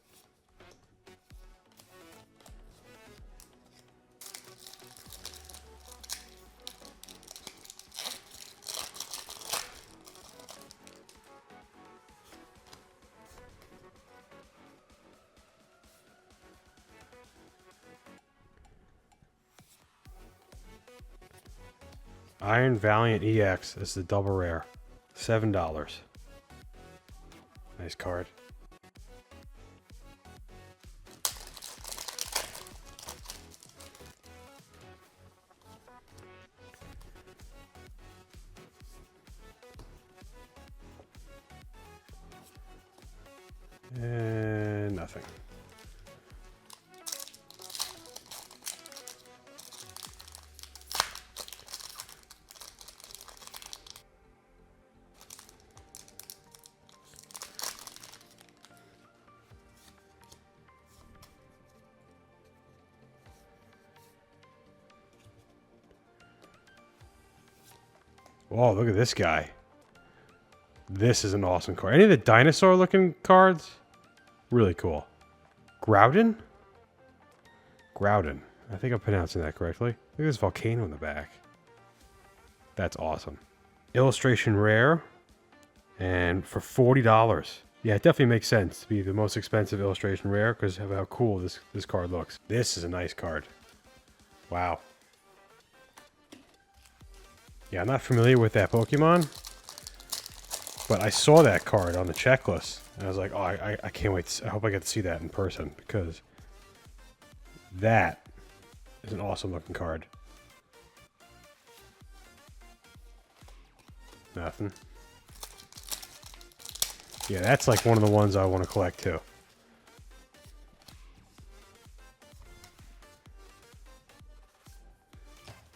Iron Valiant EX. This is the double rare. $7. Nice card. And nothing. Whoa, look at this guy. This is an awesome card. Any of the dinosaur looking cards? Really cool. Groudon? Groudon. I think I'm pronouncing that correctly. Look at this volcano in the back. That's awesome. Illustration rare. And for $40. Yeah, it definitely makes sense to be the most expensive illustration rare because of how cool this card looks. This is a nice card. Wow. Yeah, I'm not familiar with that Pokemon, but I saw that card on the checklist, and I was like, oh, I can't wait. I hope I get to see that in person, because that is an awesome looking card. Nothing. Yeah, that's like one of the ones I want to collect too.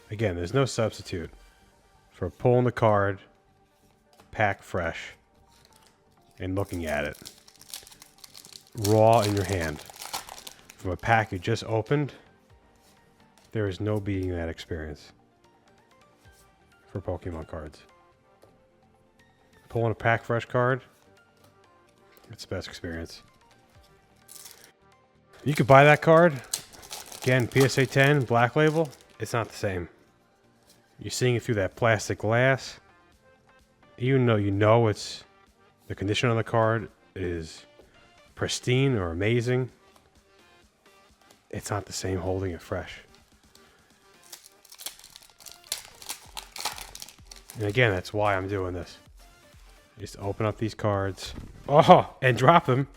Again, there's no substitute for pulling the card, pack fresh, and looking at it raw in your hand from a pack you just opened. There is no beating that experience for Pokemon cards. Pulling a pack fresh card, it's the best experience. You could buy that card again, PSA 10 Black Label. It's not the same. You're seeing it through that plastic glass. Even though you know it's the condition on the card is pristine or amazing, it's not the same holding it fresh. And again, that's why I'm doing this. Just open up these cards. Oh, and drop them.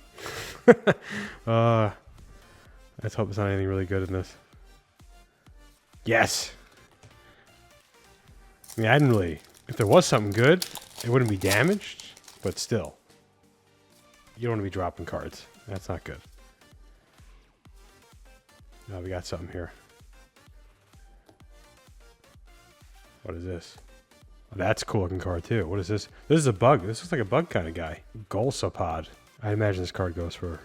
Let's hope it's not anything really good in this. Yes. I mean, I didn't really... If there was something good, it wouldn't be damaged, but still. You don't want to be dropping cards. That's not good. Now we got something here. What is this? Oh, that's a cool looking card too. What is this? This is a bug. This looks like a bug kind of guy. Golsopod. I imagine this card goes for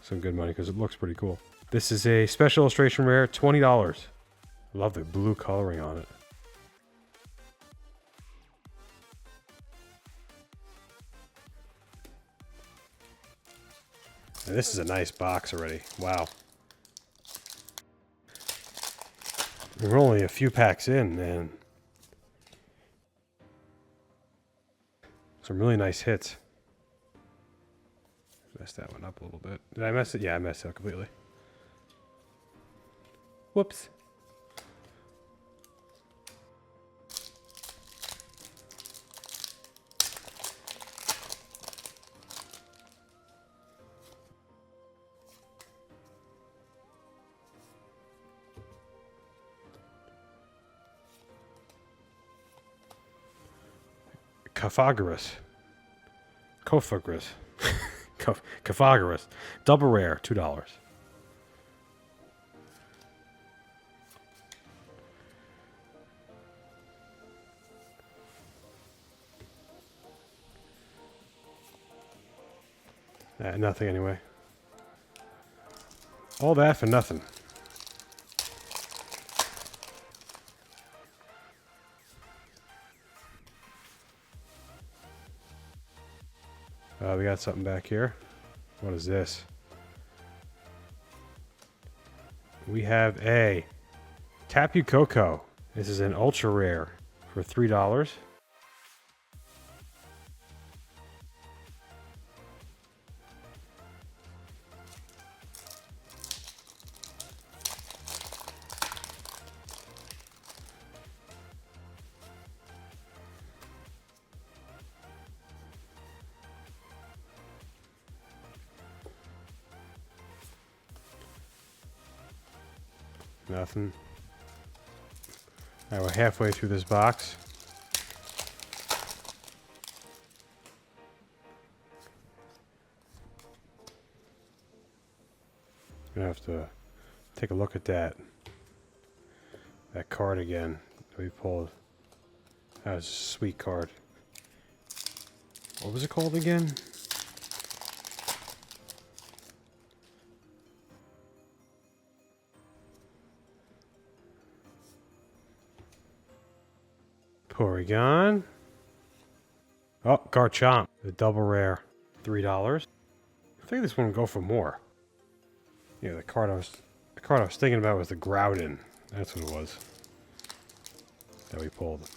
some good money because it looks pretty cool. This is a special illustration rare, $20. Love the blue coloring on it. And this is a nice box already. Wow. We're only a few packs in, and some really nice hits. Messed that one up a little bit. Did I mess it? Yeah, I messed it up completely. Whoops. Cophagerous. Double rare, $2. Nothing anyway. All that for nothing. We got something back here. What is this? We have a Tapu Koko. This is an ultra rare for $3. Nothing. Alright, we're halfway through this box. Gonna have to take a look at that card again that we pulled. That was a sweet card. What was it called again? Porygon. Oh, Garchomp. The double rare. $3. I think this one would go for more. Yeah, the card I was thinking about was the Groudon. That's what it was. That we pulled.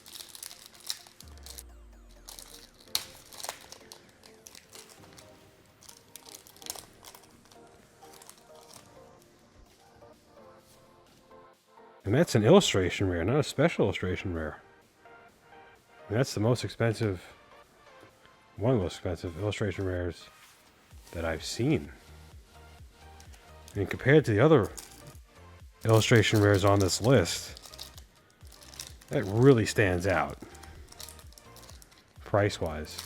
And that's an illustration rare, not a special illustration rare. And that's the most expensive, one of the most expensive illustration rares that I've seen. And compared to the other illustration rares on this list, that really stands out, price-wise.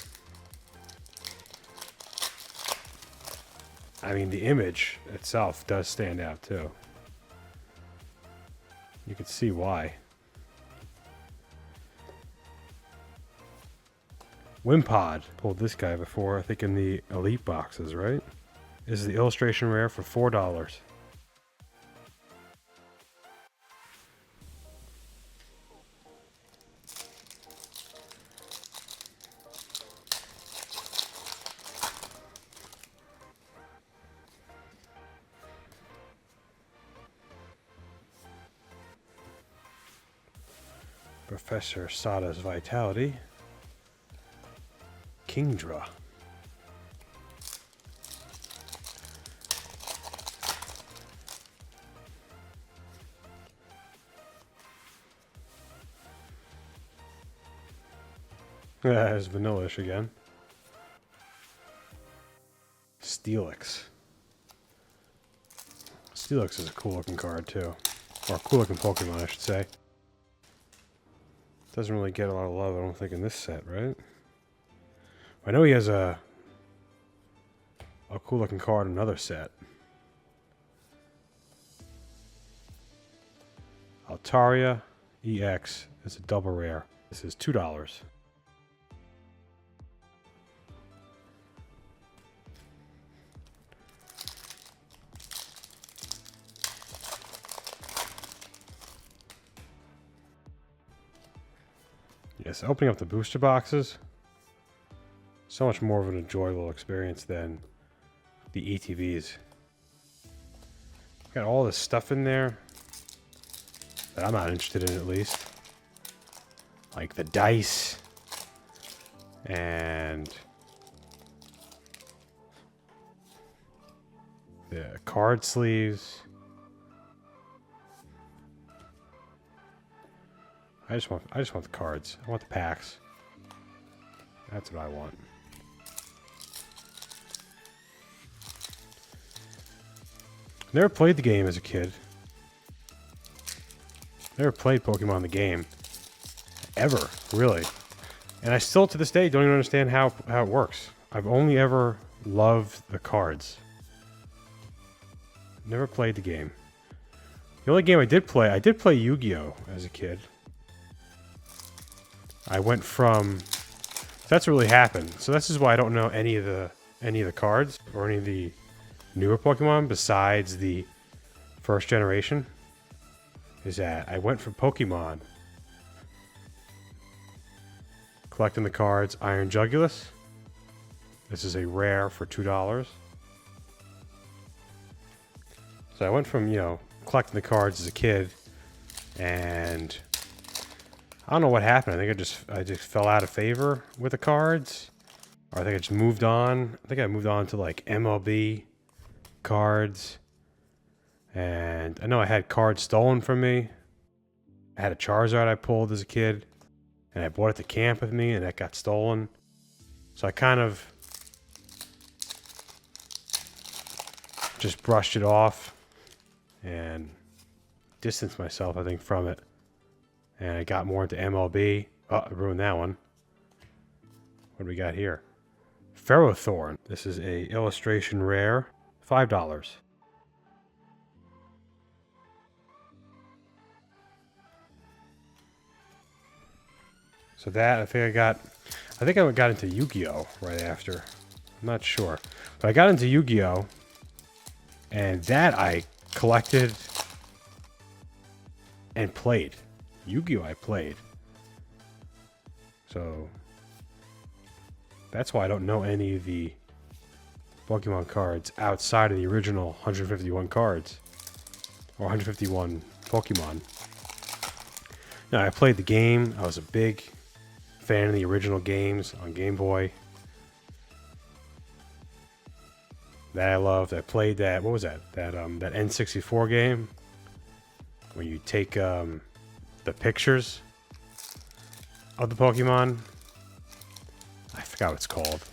I mean, the image itself does stand out, too. You can see why. Wimpod. Pulled this guy before, I think in the Elite boxes, right? This is the illustration rare for $4. Professor Sada's Vitality. Kingdra. There's Vanillish again. Steelix. Steelix is a cool looking card too. Or a cool looking Pokemon, I should say. Doesn't really get a lot of love, I don't think, in this set, right? I know he has a cool looking card in another set. Altaria EX is a double rare. This is $2. Yes, opening up the booster boxes, so much more of an enjoyable experience than the ETVs. Got all this stuff in there that I'm not interested in, at least. Like the dice and the card sleeves. I just want the cards. I want the packs. That's what I want. Never played the game as a kid. Never played Pokemon the game. Ever, really. And I still, to this day, don't even understand how it works. I've only ever loved the cards. Never played the game. The only game I did play Yu-Gi-Oh! As a kid. I went from... That's what really happened. So this is why I don't know any of the cards or any of the newer Pokemon besides the first generation. Is that I went from Pokemon, collecting the cards, Iron Jugulus, This is a rare for $2. So I went from, you know, collecting the cards as a kid, and I don't know what happened. I think I just fell out of favor with the cards. Or I think I just moved on. I think I moved on to like MLB cards. And I know I had cards stolen from me. I had a Charizard I pulled as a kid. And I brought it to camp with me, and that got stolen. So I kind of just brushed it off and distanced myself, I think, from it. And I got more into MLB. Oh, I ruined that one. What do we got here? Ferrothorn. This is a illustration rare. $5. So that, I think I got into Yu-Gi-Oh! Right after. I'm not sure. But I got into Yu-Gi-Oh! And that I collected and played. Yu-Gi-Oh! I played. So that's why I don't know any of the Pokemon cards outside of the original 151 cards. Or 151 Pokemon. Now, I played the game. I was a big fan of the original games on Game Boy. That I loved. I played that. What was that? That N64 game where you take the pictures of the Pokemon. I forgot what it's called.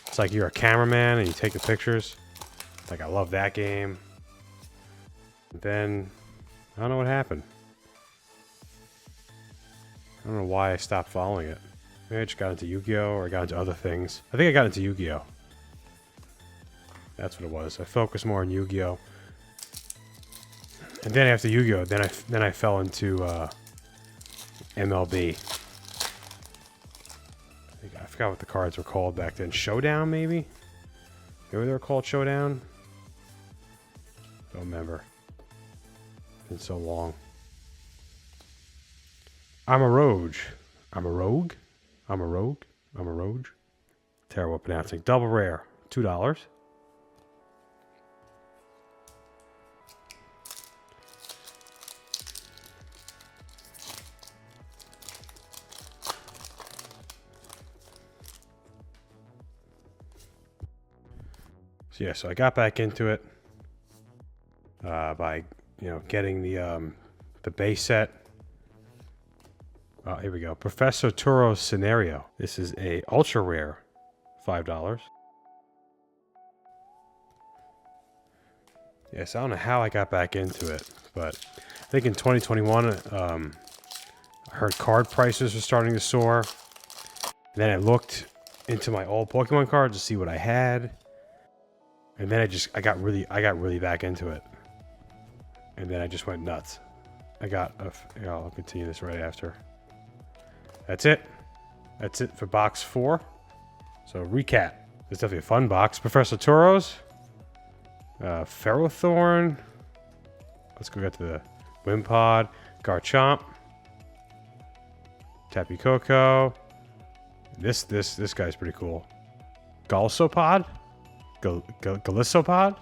It's like you're a cameraman and you take the pictures. Like, I love that game. Then I don't know what happened. I don't know why I stopped following it. Maybe I just got into Yu-Gi-Oh! Or I got into other things. I think I got into Yu-Gi-Oh! That's what it was. I focused more on Yu-Gi-Oh! And then after Yu-Gi-Oh! Then I fell into MLB. I forgot what the cards were called back then. Showdown, maybe? Maybe they were called Showdown? Don't remember. Been so long. I'm a rogue. I'm a rogue? I'm a rogue? I'm a rogue? Terrible pronouncing. Double rare. $2. So yeah, so I got back into it by, you know, getting the base set. Oh, here we go. Professor Turo's Scenario. This is a ultra rare. $5. Yes, I don't know how I got back into it, but I think in 2021, I heard card prices were starting to soar. And then I looked into my old Pokemon cards to see what I had. And then I got really back into it. And then I just went nuts. I'll continue this right after. That's it. That's it for box 4. So recap. It's definitely a fun box. Professor Turo's. Ferrothorn. Let's go get to the Wimpod. Garchomp. Tapu Koko. This guy's pretty cool. Galsopod. Galissopod.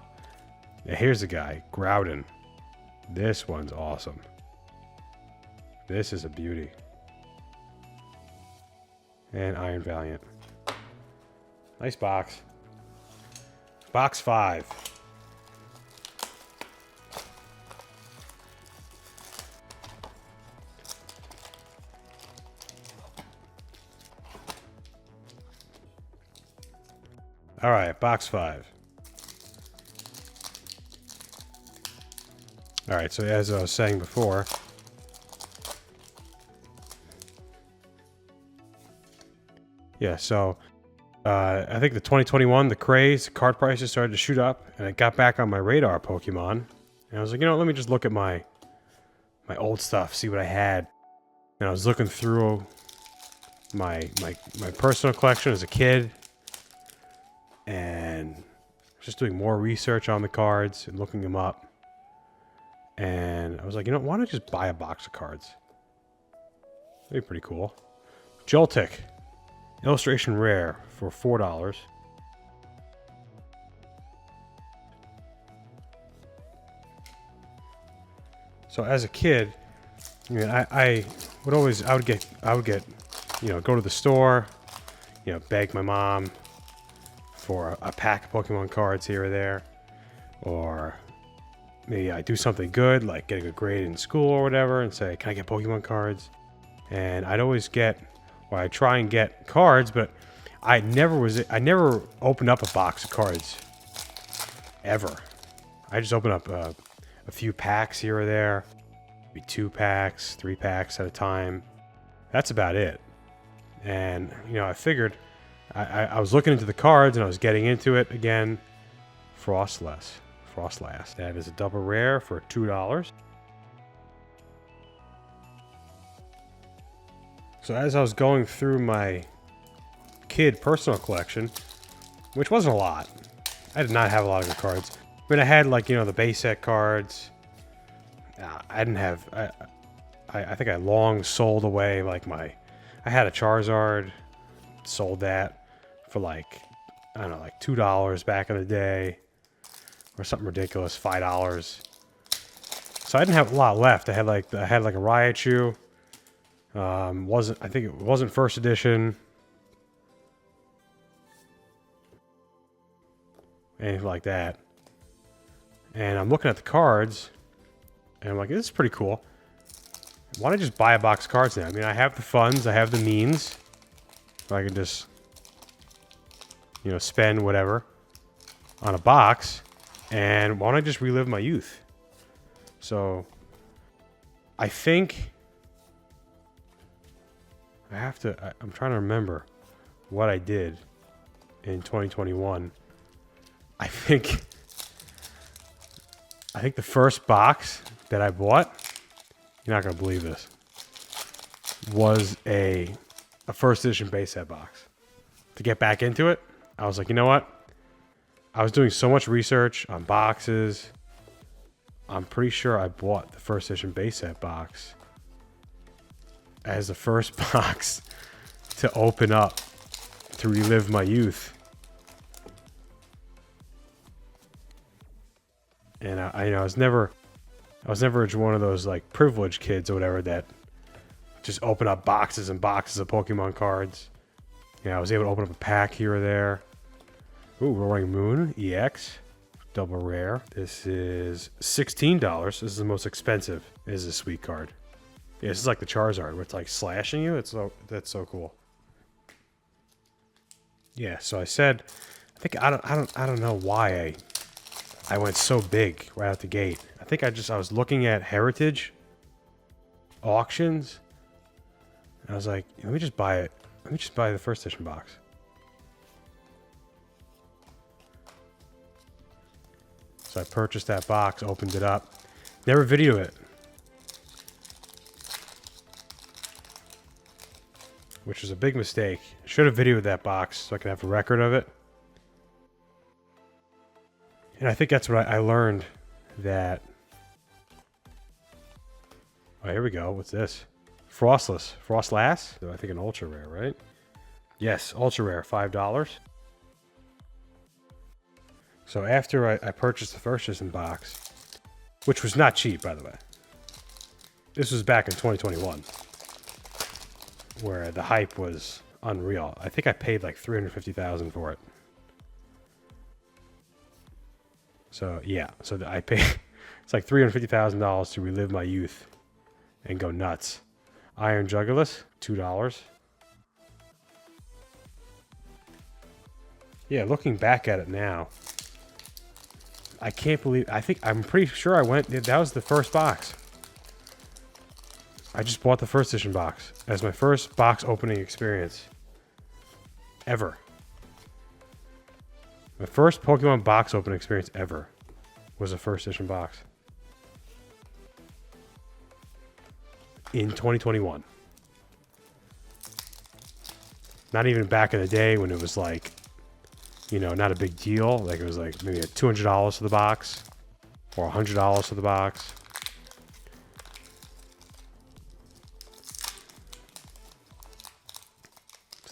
Yeah, here's the guy. Groudon. This one's awesome. This is a beauty. And Iron Valiant. Nice box. Box 5. All right, box 5. All right, so as I was saying before, yeah, so I think the 2021, the craze, card prices started to shoot up, and it got back on my radar Pokemon. And I was like, you know, let me just look at my old stuff, see what I had. And I was looking through my personal collection as a kid, and just doing more research on the cards and looking them up. And I was like, you know, why don't I just buy a box of cards? That'd be pretty cool. Joltik. Illustration rare for $4. So as a kid, I mean, I would get, you know, go to the store, you know, beg my mom for a pack of Pokemon cards here or there, or maybe I do something good, like getting a grade in school or whatever, and say, "Can I get Pokemon cards?" And I'd always get, well, I try and get cards, but I never opened up a box of cards ever. I just opened up a few packs here or there, maybe 2 packs, 3 packs at a time. That's about it. And, you know, I figured I was looking into the cards and I was getting into it again. Frostless. That is a double rare for $2. So as I was going through my kid personal collection, which wasn't a lot, I did not have a lot of good cards. I mean, I had, like, you know, the base set cards. I didn't have... I think I long sold away, like, I had a Charizard. Sold that for, like, I don't know, like $2 back in the day. Or something ridiculous, $5. So I didn't have a lot left. I had like a Raichu. I think it wasn't first edition. Anything like that. And I'm looking at the cards, and I'm like, this is pretty cool. Why don't I just buy a box of cards now? I mean, I have the funds, I have the means. I can just, you know, spend whatever on a box. And why don't I just relive my youth? So, I think I'm trying to remember what I did in 2021. I think the first box that I bought, you're not going to believe this, was a first edition base set box. To get back into it, I was like, you know what? I was doing so much research on boxes. I'm pretty sure I bought the first edition base set box as the first box to open up to relive my youth. And I was never one of those like privileged kids or whatever that just open up boxes and boxes of Pokemon cards. You know, I was able to open up a pack here or there. Ooh, Roaring Moon EX, double rare. This is $16. This is the most expensive. This is a sweet card. Yeah, this is like the Charizard where it's like slashing you. That's so cool. Yeah, so I said, I don't know why I went so big right out the gate. I think I was looking at heritage auctions. And I was like, let me just buy it. Let me just buy the first edition box. So I purchased that box, opened it up. Never videoed it. Which was a big mistake. Should have videoed that box so I could have a record of it. And I think that's what I learned that... Oh, here we go. What's this? Frostless. Frostlass? I think an ultra rare, right? Yes, ultra rare. $5. So after I purchased the first edition box, which was not cheap, by the way. This was back in 2021, where the hype was unreal. I think I paid like $350,000 for it. So yeah, I paid it's like $350,000 to relive my youth and go nuts. Iron Jugulis, $2. Yeah, looking back at it now, I can't believe... I'm pretty sure that was the first box. I just bought the first edition box as my first box opening experience ever. My first Pokemon box opening experience ever was a first edition box. In 2021. Not even back in the day when it was like, you know, not a big deal. Like it was like maybe $200 for the box or $100 for the box.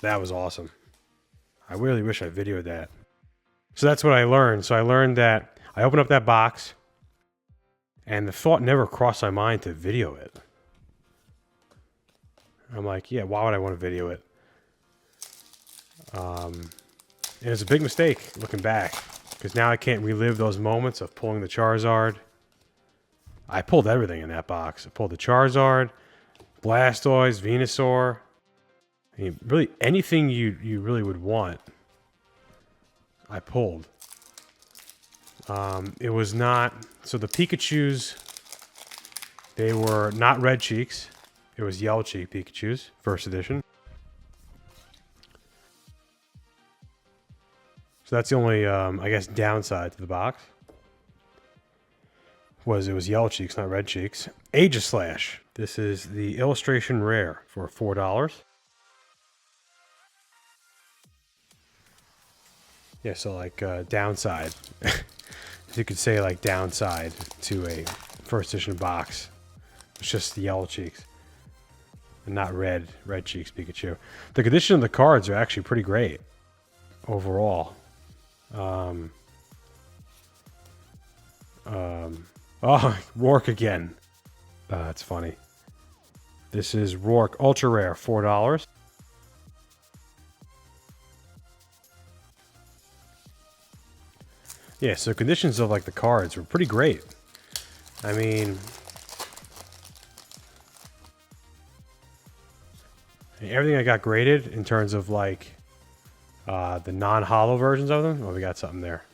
So that was awesome. I really wish I videoed that. So that's what I learned. So I learned that I opened up that box, and the thought never crossed my mind to video it. I'm like, yeah, why would I want to video it? And it's a big mistake looking back, because now I can't relive those moments of pulling the Charizard. I pulled everything in that box. I pulled the Charizard, Blastoise, Venusaur. I mean, really anything you really would want, I pulled. It was not... So the Pikachus, they were not red cheeks. It was yellow cheek Pikachus, first edition. So that's the only, I guess, downside to the box. It was yellow cheeks, not red cheeks. Aegislash. This is the illustration rare for $4. Yeah, so like downside. You could say like downside to a first edition box. It's just the yellow cheeks. And not red cheeks Pikachu. The condition of the cards are actually pretty great overall. Oh, Rourke again. That's funny. This is Rourke Ultra Rare, $4. Yeah, so conditions of like the cards were pretty great. I mean, everything I got graded in terms of like the non-holo versions of them. Oh, we got something there.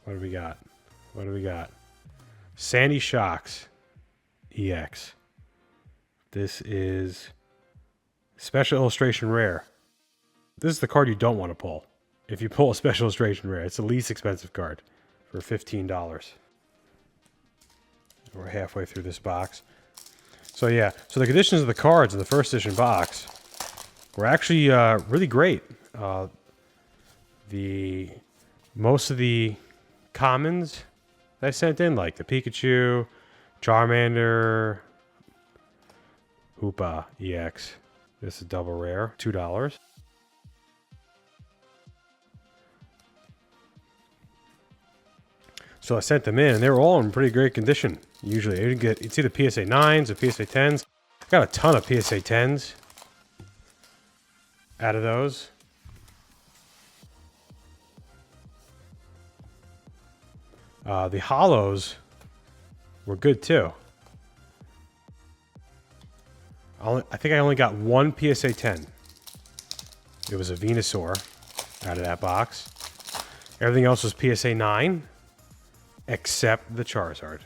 What do we got? What do we got? Sandy Shocks EX. This is Special Illustration Rare. This is the card you don't want to pull. If you pull a Special Illustration Rare, it's the least expensive card for $15. We're halfway through this box. So yeah, so the conditions of the cards in the first edition box were actually really great. Most of the commons that I sent in, like the Pikachu, Charmander, Hoopa EX. This is double rare, $2. So I sent them in, and they were all in pretty great condition. Usually, you get it's either PSA 9s or PSA 10s. I got a ton of PSA 10s out of those. The holos were good too. I think I only got one PSA 10. It was a Venusaur out of that box. Everything else was PSA 9, except the Charizard.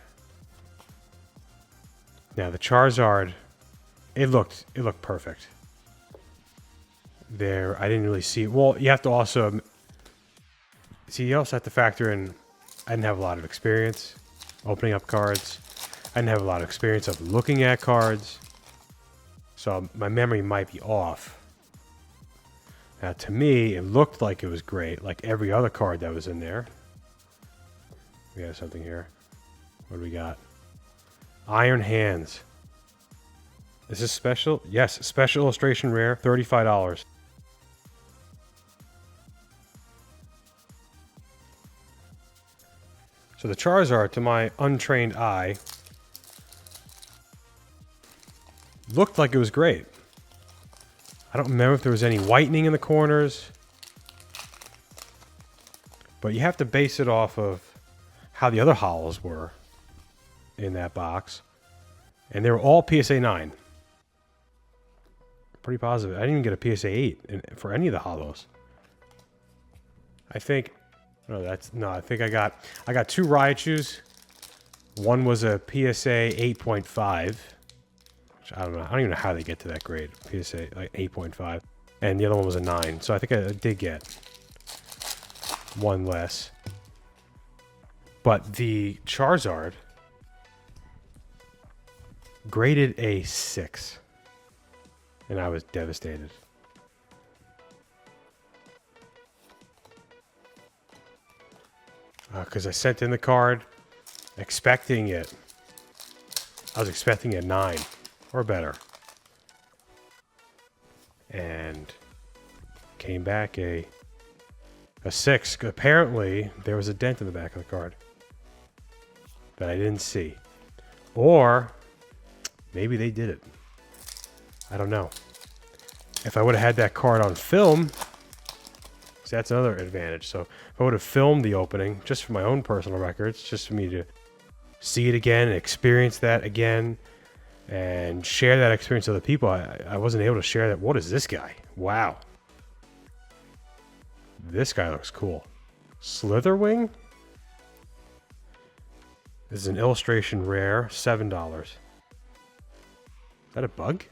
Now the Charizard, it looked perfect. There, I didn't really see. Well, you have to also see. You also have to factor in. I didn't have a lot of experience opening up cards. I didn't have a lot of experience of looking at cards. So my memory might be off. Now to me, it looked like it was great, like every other card that was in there. We have something here. What do we got? Iron Hands. Is this special? Yes, Special Illustration Rare, $35. So the Charizard, to my untrained eye, looked like it was great. I don't remember if there was any whitening in the corners. But you have to base it off of how the other holos were in that box. And they were all PSA 9. Pretty positive. I didn't even get a PSA 8 for any of the holos. I think... I think I got two Raichus. One was a PSA 8.5. Which I don't know. I don't even know how they get to that grade. PSA like 8.5. And the other one was a 9. So I think I did get one less. But the Charizard graded a 6. And I was devastated. Because I sent in the card expecting it. I was expecting a 9 or better. and came back a 6. Apparently, there was a dent in the back of the card that I didn't see. Or maybe they did it. I don't know. If I would have had that card on film, so that's another advantage. So if I would have filmed the opening, just for my own personal records, just for me to see it again and experience that again and share that experience with other people, I wasn't able to share that. What is this guy? Wow. This guy looks cool. Slitherwing? This is an illustration rare, $7. Is that a bug?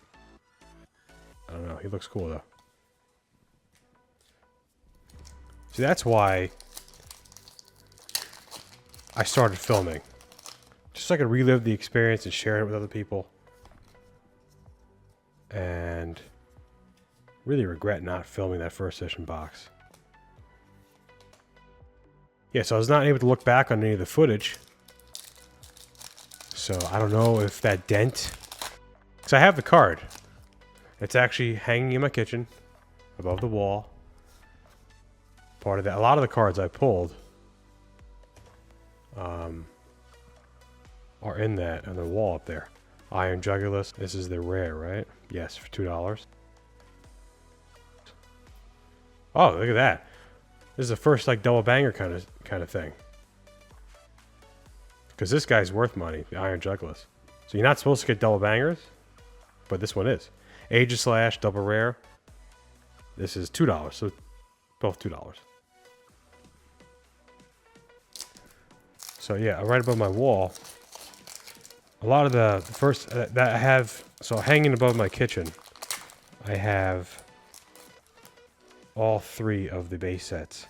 I don't know. He looks cool, though. See, that's why I started filming. Just so I could relive the experience and share it with other people. And really regret not filming that first edition box. Yeah, so I was not able to look back on any of the footage. So I don't know if that dent... Because I have the card. It's actually hanging in my kitchen, above the wall. Part of that. A lot of the cards I pulled are in that, on the wall up there. Iron Jugulis. This is the rare, right? Yes, for $2. Oh, look at that. This is the first like double banger kind of thing. Because this guy's worth money, the Iron Jugulis. So you're not supposed to get double bangers, but this one is. Aegislash, double rare. This is $2, so both $2. So yeah, right above my wall, a lot of the first that I have, so hanging above my kitchen, I have all 3 of the base sets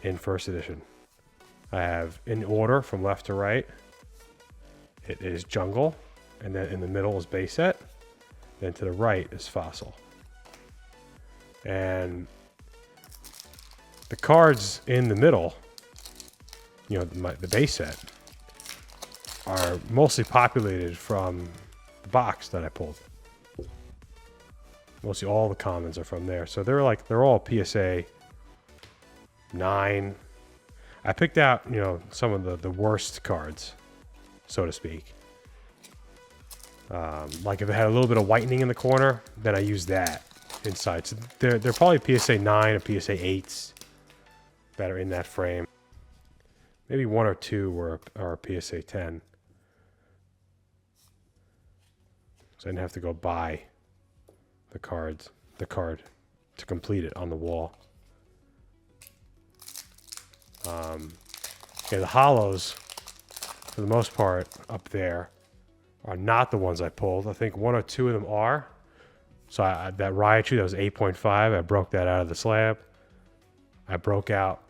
in first edition. I have in order from left to right. It is Jungle, and then in the middle is base set. Then to the right is Fossil. And the cards in the middle, you know, the base set, are mostly populated from the box that I pulled. Mostly all the commons are from there. So they're all PSA 9. I picked out, you know, some of the worst cards, so to speak. Like if it had a little bit of whitening in the corner, then I use that inside. So they're probably PSA 9 or PSA 8s that are in that frame. Maybe 1 or 2 are PSA 10. So I didn't have to go buy the card to complete it on the wall. Yeah, the hollows, for the most part, up there, are not the ones I pulled. I think 1 or 2 of them are. So that Raichu, that was 8.5, I broke that out of the slab. I broke out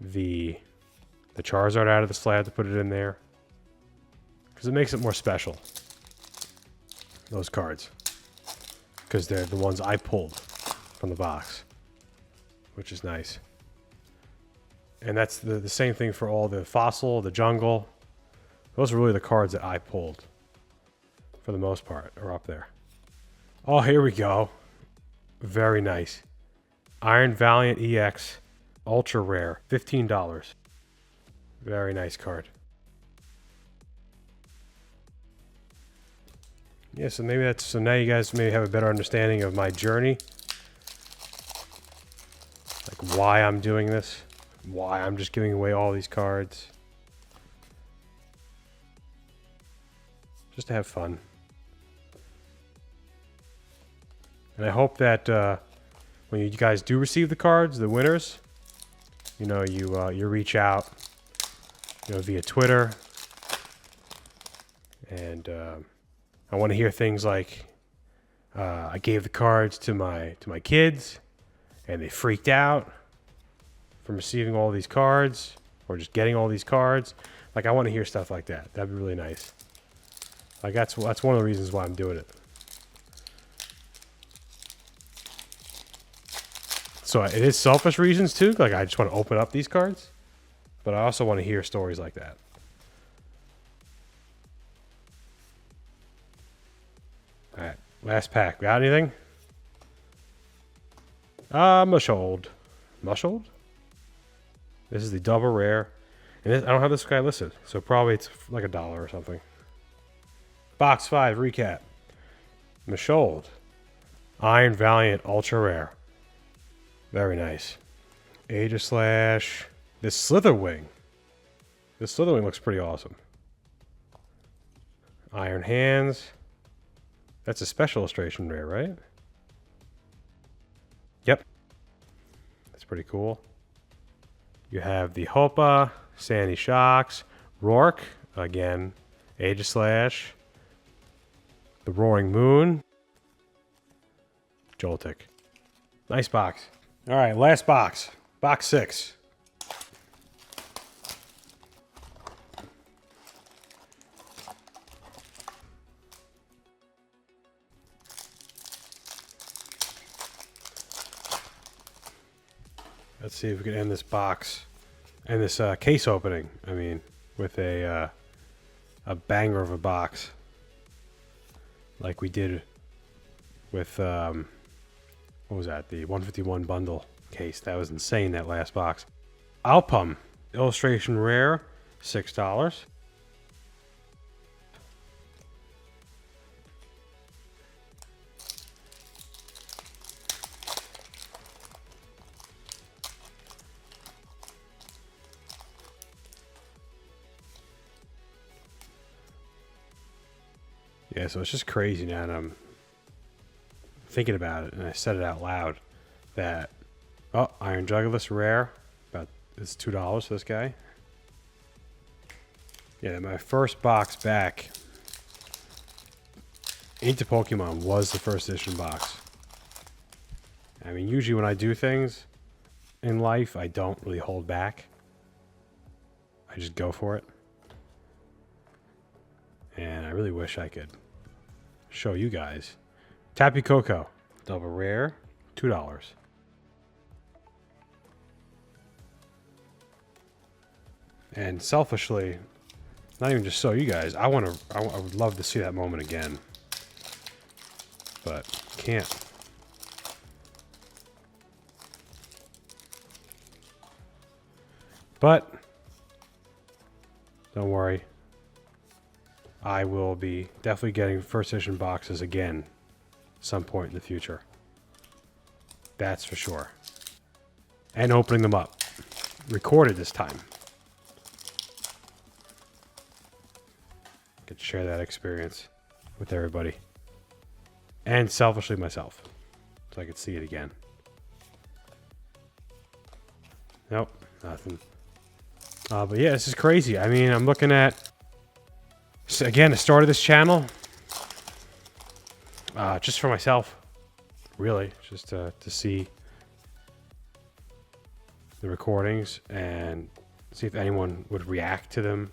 the Charizard out of the slab to put it in there. Because it makes it more special. Those cards. Because they're the ones I pulled from the box. Which is nice. And that's the same thing for all the Fossil, the Jungle. Those are really the cards that I pulled. For the most part, are up there. Oh, here we go. Very nice. Iron Valiant EX. Ultra Rare. $15. Very nice card. Yeah, so maybe so now you guys maybe have a better understanding of my journey. Like why I'm doing this. Why I'm just giving away all these cards. Just to have fun. And I hope that when you guys do receive the cards, the winners, you know, you reach out, you know, via Twitter. And I want to hear things like, I gave the cards to my kids, and they freaked out from receiving all these cards, or just getting all these cards. Like, I want to hear stuff like that. That'd be really nice. Like, that's one of the reasons why I'm doing it. So it is selfish reasons too. Like, I just want to open up these cards, but I also want to hear stories like that. All right, last pack. Got anything? Mushold. Mushold? This is the double rare. And this, I don't have this guy listed, so probably it's like $1 or something. Box 5 recap. Mushold. Iron Valiant Ultra Rare. Very nice. Aegislash. This Slitherwing. This Slitherwing looks pretty awesome. Iron Hands. That's a special illustration rare, right? Yep. That's pretty cool. You have the Hopa, Sandy Shocks, Rourke, again, Aegislash, the Roaring Moon, Joltik. Nice box. All right, last box. Box 6. Let's see if we can end this box and this case opening. I mean, with a banger of a box, like we did with what was that? The 151 bundle case. That was insane. That last box. Alpum illustration rare, $6. Yeah, so it's just crazy now, and I'm thinking about it, and I said it out loud, that, oh, Iron Jugulis rare, about, it's $2 for this guy. Yeah, my first box back into Pokemon was the first edition box. I mean, usually when I do things in life, I don't really hold back. I just go for it. And I really wish I could show you guys. Tapu Koko, double rare, $2. And selfishly, not even just show you guys, I would love to see that moment again. But can't. But don't worry. I will be definitely getting first edition boxes again some point in the future. That's for sure. And opening them up. Recorded this time. Could share that experience with everybody. And selfishly myself. So I could see it again. Nope, nothing. But yeah, this is crazy. I mean, I'm looking at... So again, the start of this channel, just for myself, really, just to see the recordings and see if anyone would react to them.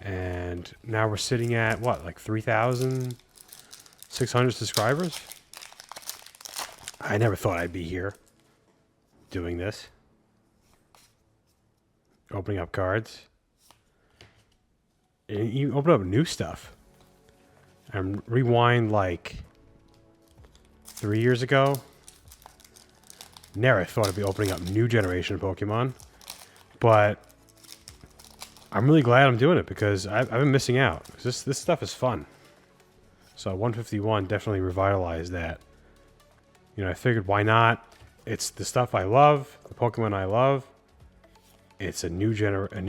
And now we're sitting at, what, like 3,600 subscribers? I never thought I'd be here doing this. Opening up cards. And you open up new stuff. And rewind like 3 years ago. Never thought I'd be opening up new generation of Pokemon. But I'm really glad I'm doing it because I've been missing out. This stuff is fun. So 151 definitely revitalized that. You know, I figured why not? It's the stuff I love, the Pokemon I love. It's a new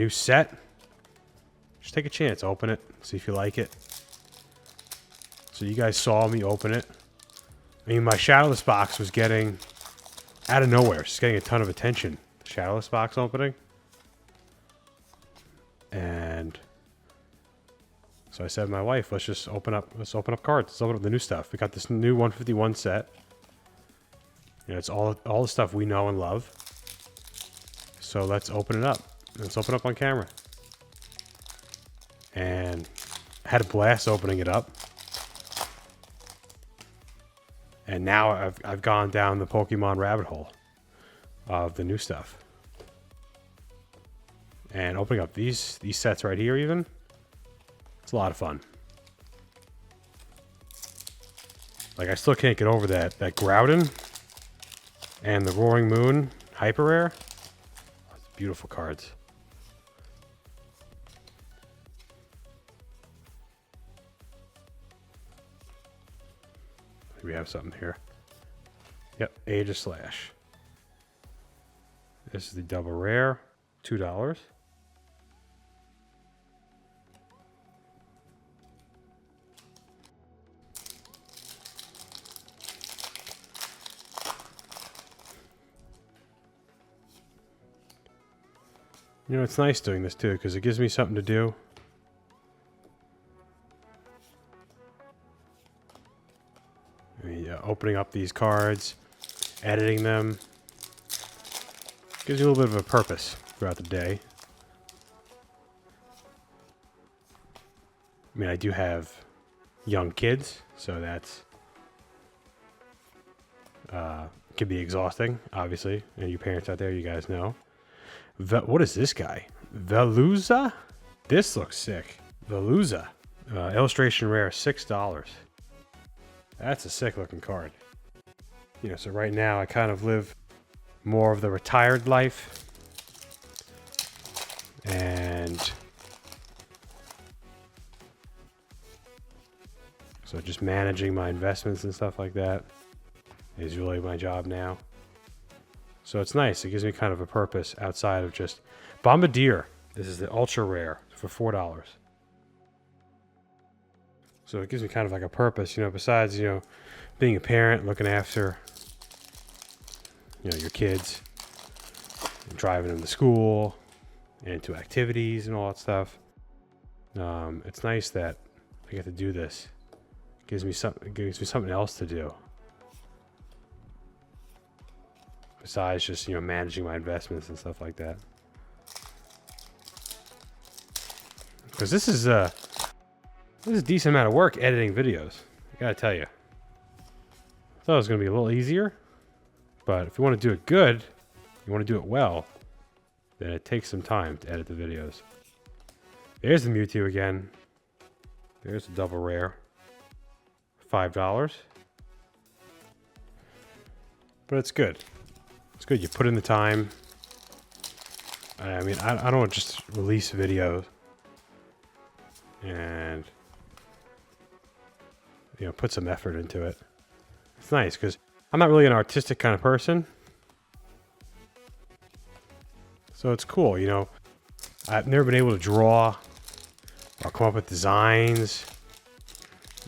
set. Just take a chance, open it, see if you like it. So you guys saw me open it. I mean, my Shadowless box was getting, out of nowhere, just getting a ton of attention. The Shadowless box opening. And so I said to my wife, let's open up cards. Let's open up the new stuff. We got this new 151 set. You know, it's all the stuff we know and love. So let's open it up. Let's open it up on camera. And I had a blast opening it up. And now I've gone down the Pokemon rabbit hole of the new stuff. And opening up these sets right here even, it's a lot of fun. Like, I still can't get over that Groudon and the Roaring Moon Hyper Rare. Beautiful cards. We have something here. Yep, Age of Slash. This is the double rare, $2. You know, it's nice doing this too, because it gives me something to do. I mean, opening up these cards, editing them, gives you a little bit of a purpose throughout the day. I mean, I do have young kids, so that's can be exhausting, obviously. And you parents out there, you guys know. What is this guy? Veluza? This looks sick. Veluza. Illustration rare, $6. That's a sick looking card. You know, so right now I kind of live more of the retired life. And so just managing my investments and stuff like that is really my job now. So it's nice. It gives me kind of a purpose outside of just Bombardier. This is the ultra rare for $4. So it gives me kind of like a purpose, you know, besides, you know, being a parent, looking after, you know, your kids, and driving them to school and to activities and all that stuff. It's nice that I get to do this. It gives me something else to do. Besides just, you know, managing my investments and stuff like that. Because this is a decent amount of work editing videos. I gotta tell you. I thought it was gonna be a little easier, but if you want to do it good, you want to do it well, then it takes some time to edit the videos. There's the Mewtwo again. There's the double rare. $5. But it's good. It's good. You put in the time. I mean, I don't just release videos and, you know, put some effort into it. It's nice because I'm not really an artistic kind of person. So it's cool, you know. I've never been able to draw or come up with designs.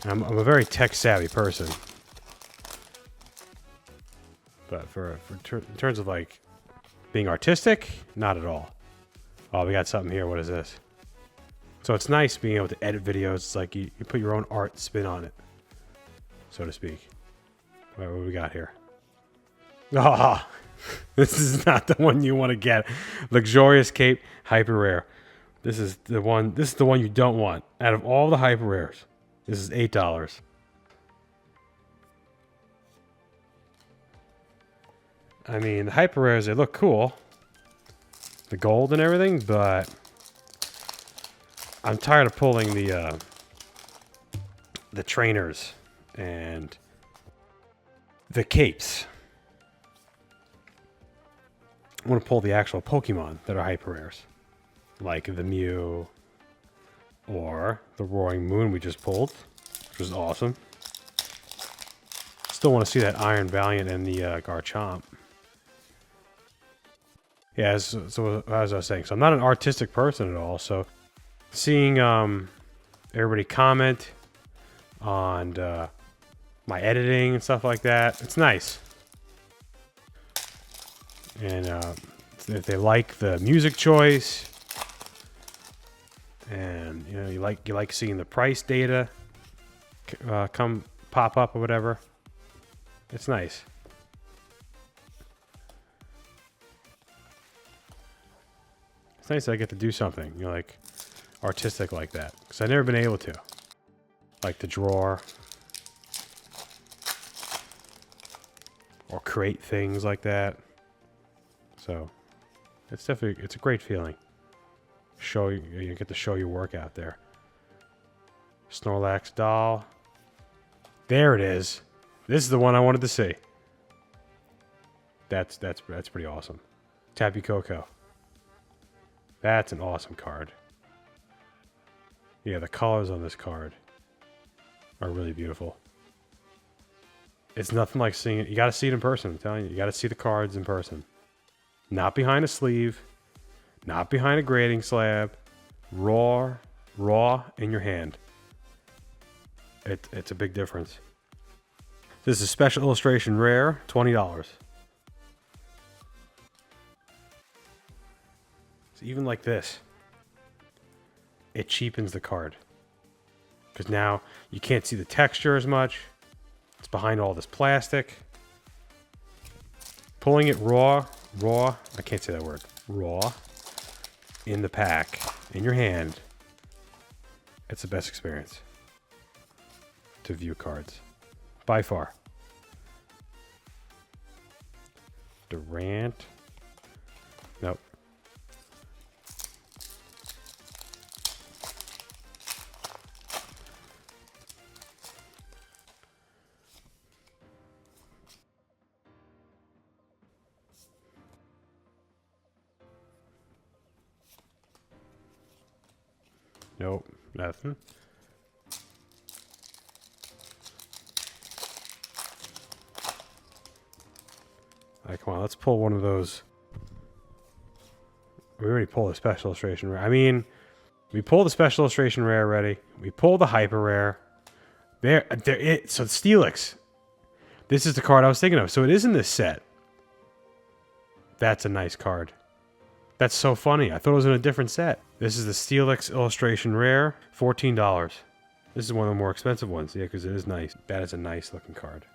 I'm a very tech-savvy person. But in terms of, like, being artistic, not at all. Oh, we got something here. What is this? So it's nice being able to edit videos. It's like you put your own art spin on it, so to speak. What do we got here? Ah, this is not the one you want to get. Luxurious Cape Hyper Rare. This is the one you don't want. Out of all the Hyper Rares, this is $8. I mean, the Hyper Rares, they look cool. The gold and everything, but I'm tired of pulling the trainers and the capes. I want to pull the actual Pokemon that are Hyper Rares. Like the Mew or the Roaring Moon we just pulled, which was awesome. Still want to see that Iron Valiant and the Garchomp. Yeah, so as I was saying, so I'm not an artistic person at all, so seeing everybody comment on my editing and stuff like that, it's nice. And if they like the music choice, and you know you like seeing the price data come pop up or whatever, it's nice. It's nice that I get to do something, you know, like artistic like that, because I've never been able to, like to draw or create things like that. So it's definitely, it's a great feeling. You get to show your work out there. Snorlax doll. There it is. This is the one I wanted to see. That's pretty awesome. Tapu Koko. That's an awesome card. Yeah, the colors on this card are really beautiful. It's nothing like seeing it. You got to see it in person. I'm telling you, you got to see the cards in person. Not behind a sleeve, not behind a grading slab. Raw in your hand. It's a big difference. This is a special illustration rare, $20. So even like this, it cheapens the card. Because now you can't see the texture as much. It's behind all this plastic. Pulling it raw, I can't say that word, raw, in the pack, in your hand, it's the best experience to view cards. By far. Durant. Nope. Nope, nothing. Alright, come on, let's pull one of those. We already pulled a special illustration rare. I mean, we pulled the special illustration rare already. We pulled the hyper rare. So Steelix. This is the card I was thinking of. So it is in this set. That's a nice card. That's so funny. I thought it was in a different set. This is the Steelix illustration rare, $14. This is one of the more expensive ones. Yeah, because it is nice. That is a nice looking card.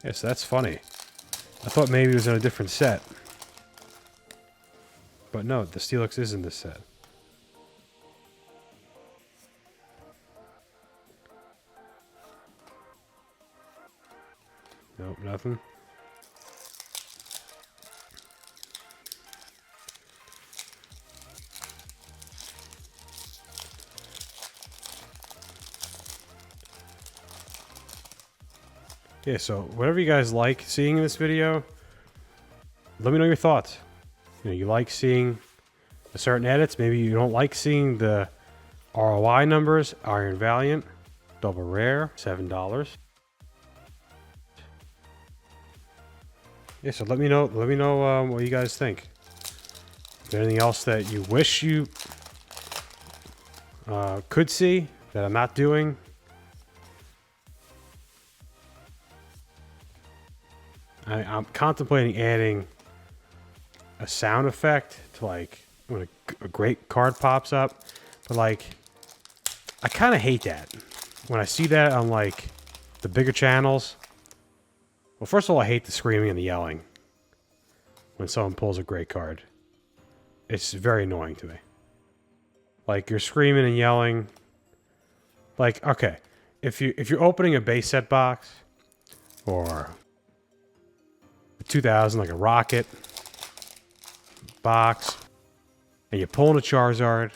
Yes, that's funny. I thought maybe it was in a different set. But no, the Steelix is in this set. Nope, nothing. Yeah, so whatever you guys like seeing in this video, let me know your thoughts. You know, you like seeing the certain edits. Maybe you don't like seeing the ROI numbers. Iron Valiant, double rare, $7. Yeah, so let me know. Let me know what you guys think. Is there anything else that you wish you could see that I'm not doing? I'm contemplating adding a sound effect to like when a great card pops up, but like I kind of hate that when I see that on like the bigger channels. Well, first of all, I hate the screaming and the yelling when someone pulls a great card. It's very annoying to me. Like you're screaming and yelling. Like, okay, if you're opening a base set box or 2000, like a rocket box, and you're pulling a Charizard,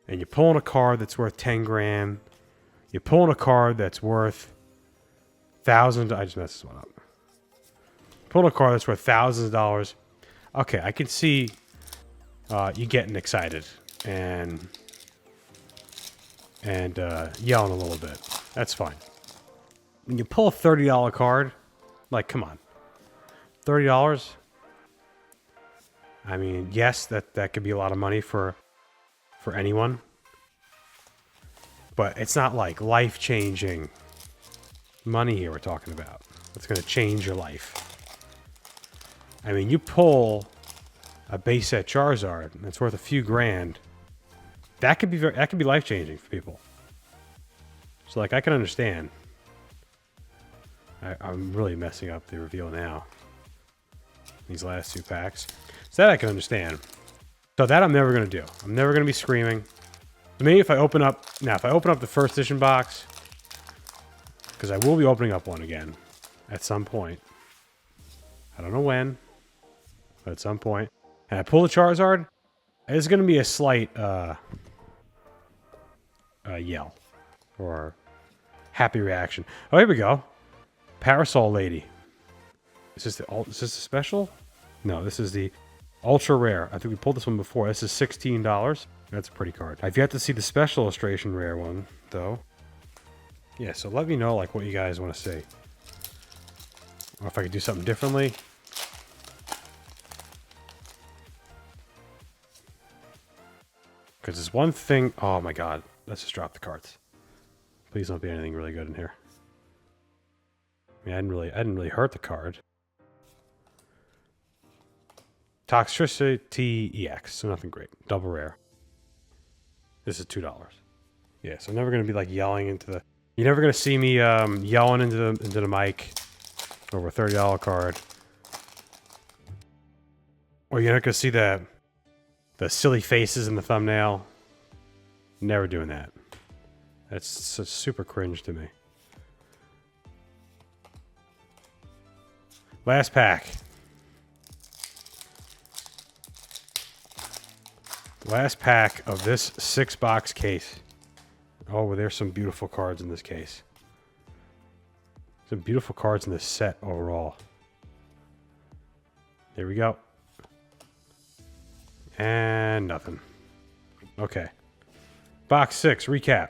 and you're pulling a card that's worth 10 grand, you're pulling a card that's worth thousands. I just messed this one up. Pulling a card that's worth thousands of dollars. Okay, I can see you getting excited and yelling a little bit. That's fine. When you pull a $30 card, like, come on. $30. I mean, yes, that could be a lot of money for anyone, but it's not like life-changing money here we're talking about. It's going to change your life. I mean, you pull a base set Charizard and it's worth a few grand. That could be life-changing for people. So, like, I can understand. I'm really messing up the reveal now. These last two packs. So that I can understand. So that I'm never going to do. I'm never going to be screaming. So maybe if I open up... Now, if I open up the first edition box... Because I will be opening up one again. At some point. I don't know when. But at some point. And I pull the Charizard. There's going to be a slight... yell. Or... Happy reaction. Oh, here we go. Parasol Lady. Is this the special? No, this is the ultra rare. I think we pulled this one before. This is $16. That's a pretty card. I've yet to see the special illustration rare one, though. Yeah, so let me know like what you guys want to see. Or if I could do something differently. Because there's one thing... Oh my god. Let's just drop the cards. Please don't be anything really good in here. I mean, I didn't really hurt the card. Toxtricity EX, so nothing great. Double rare. This is $2. Yeah, so I'm never going to be like yelling into the... You're never going to see me yelling into the mic over a $30 card. Or you're not going to see the silly faces in the thumbnail. Never doing that. That's super cringe to me. Last pack. Last pack of this 6-box case. Oh, well, there's some beautiful cards in this case. Some beautiful cards in this set overall. There we go. And nothing. Okay. Box 6, recap.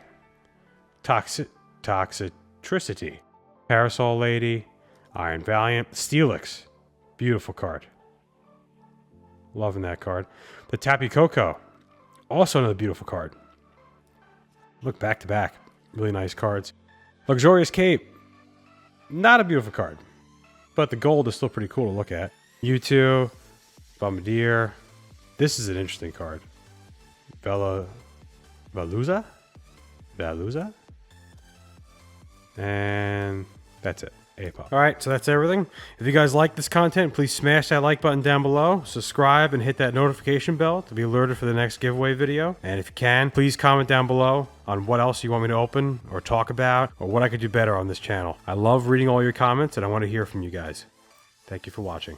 Toxicity. Parasol Lady. Iron Valiant. Steelix. Beautiful card. Loving that card. The Tapu Koko. Also another beautiful card. Look back to back. Really nice cards. Luxurious Cape. Not a beautiful card. But the gold is still pretty cool to look at. U2. Bombardier. This is an interesting card. Veluza? And that's it. Alright, so that's everything. If you guys like this content, please smash that like button down below, subscribe, and hit that notification bell to be alerted for the next giveaway video. And if you can, please comment down below on what else you want me to open or talk about, or what I could do better on this channel. I love reading all your comments, and I want to hear from you guys. Thank you for watching.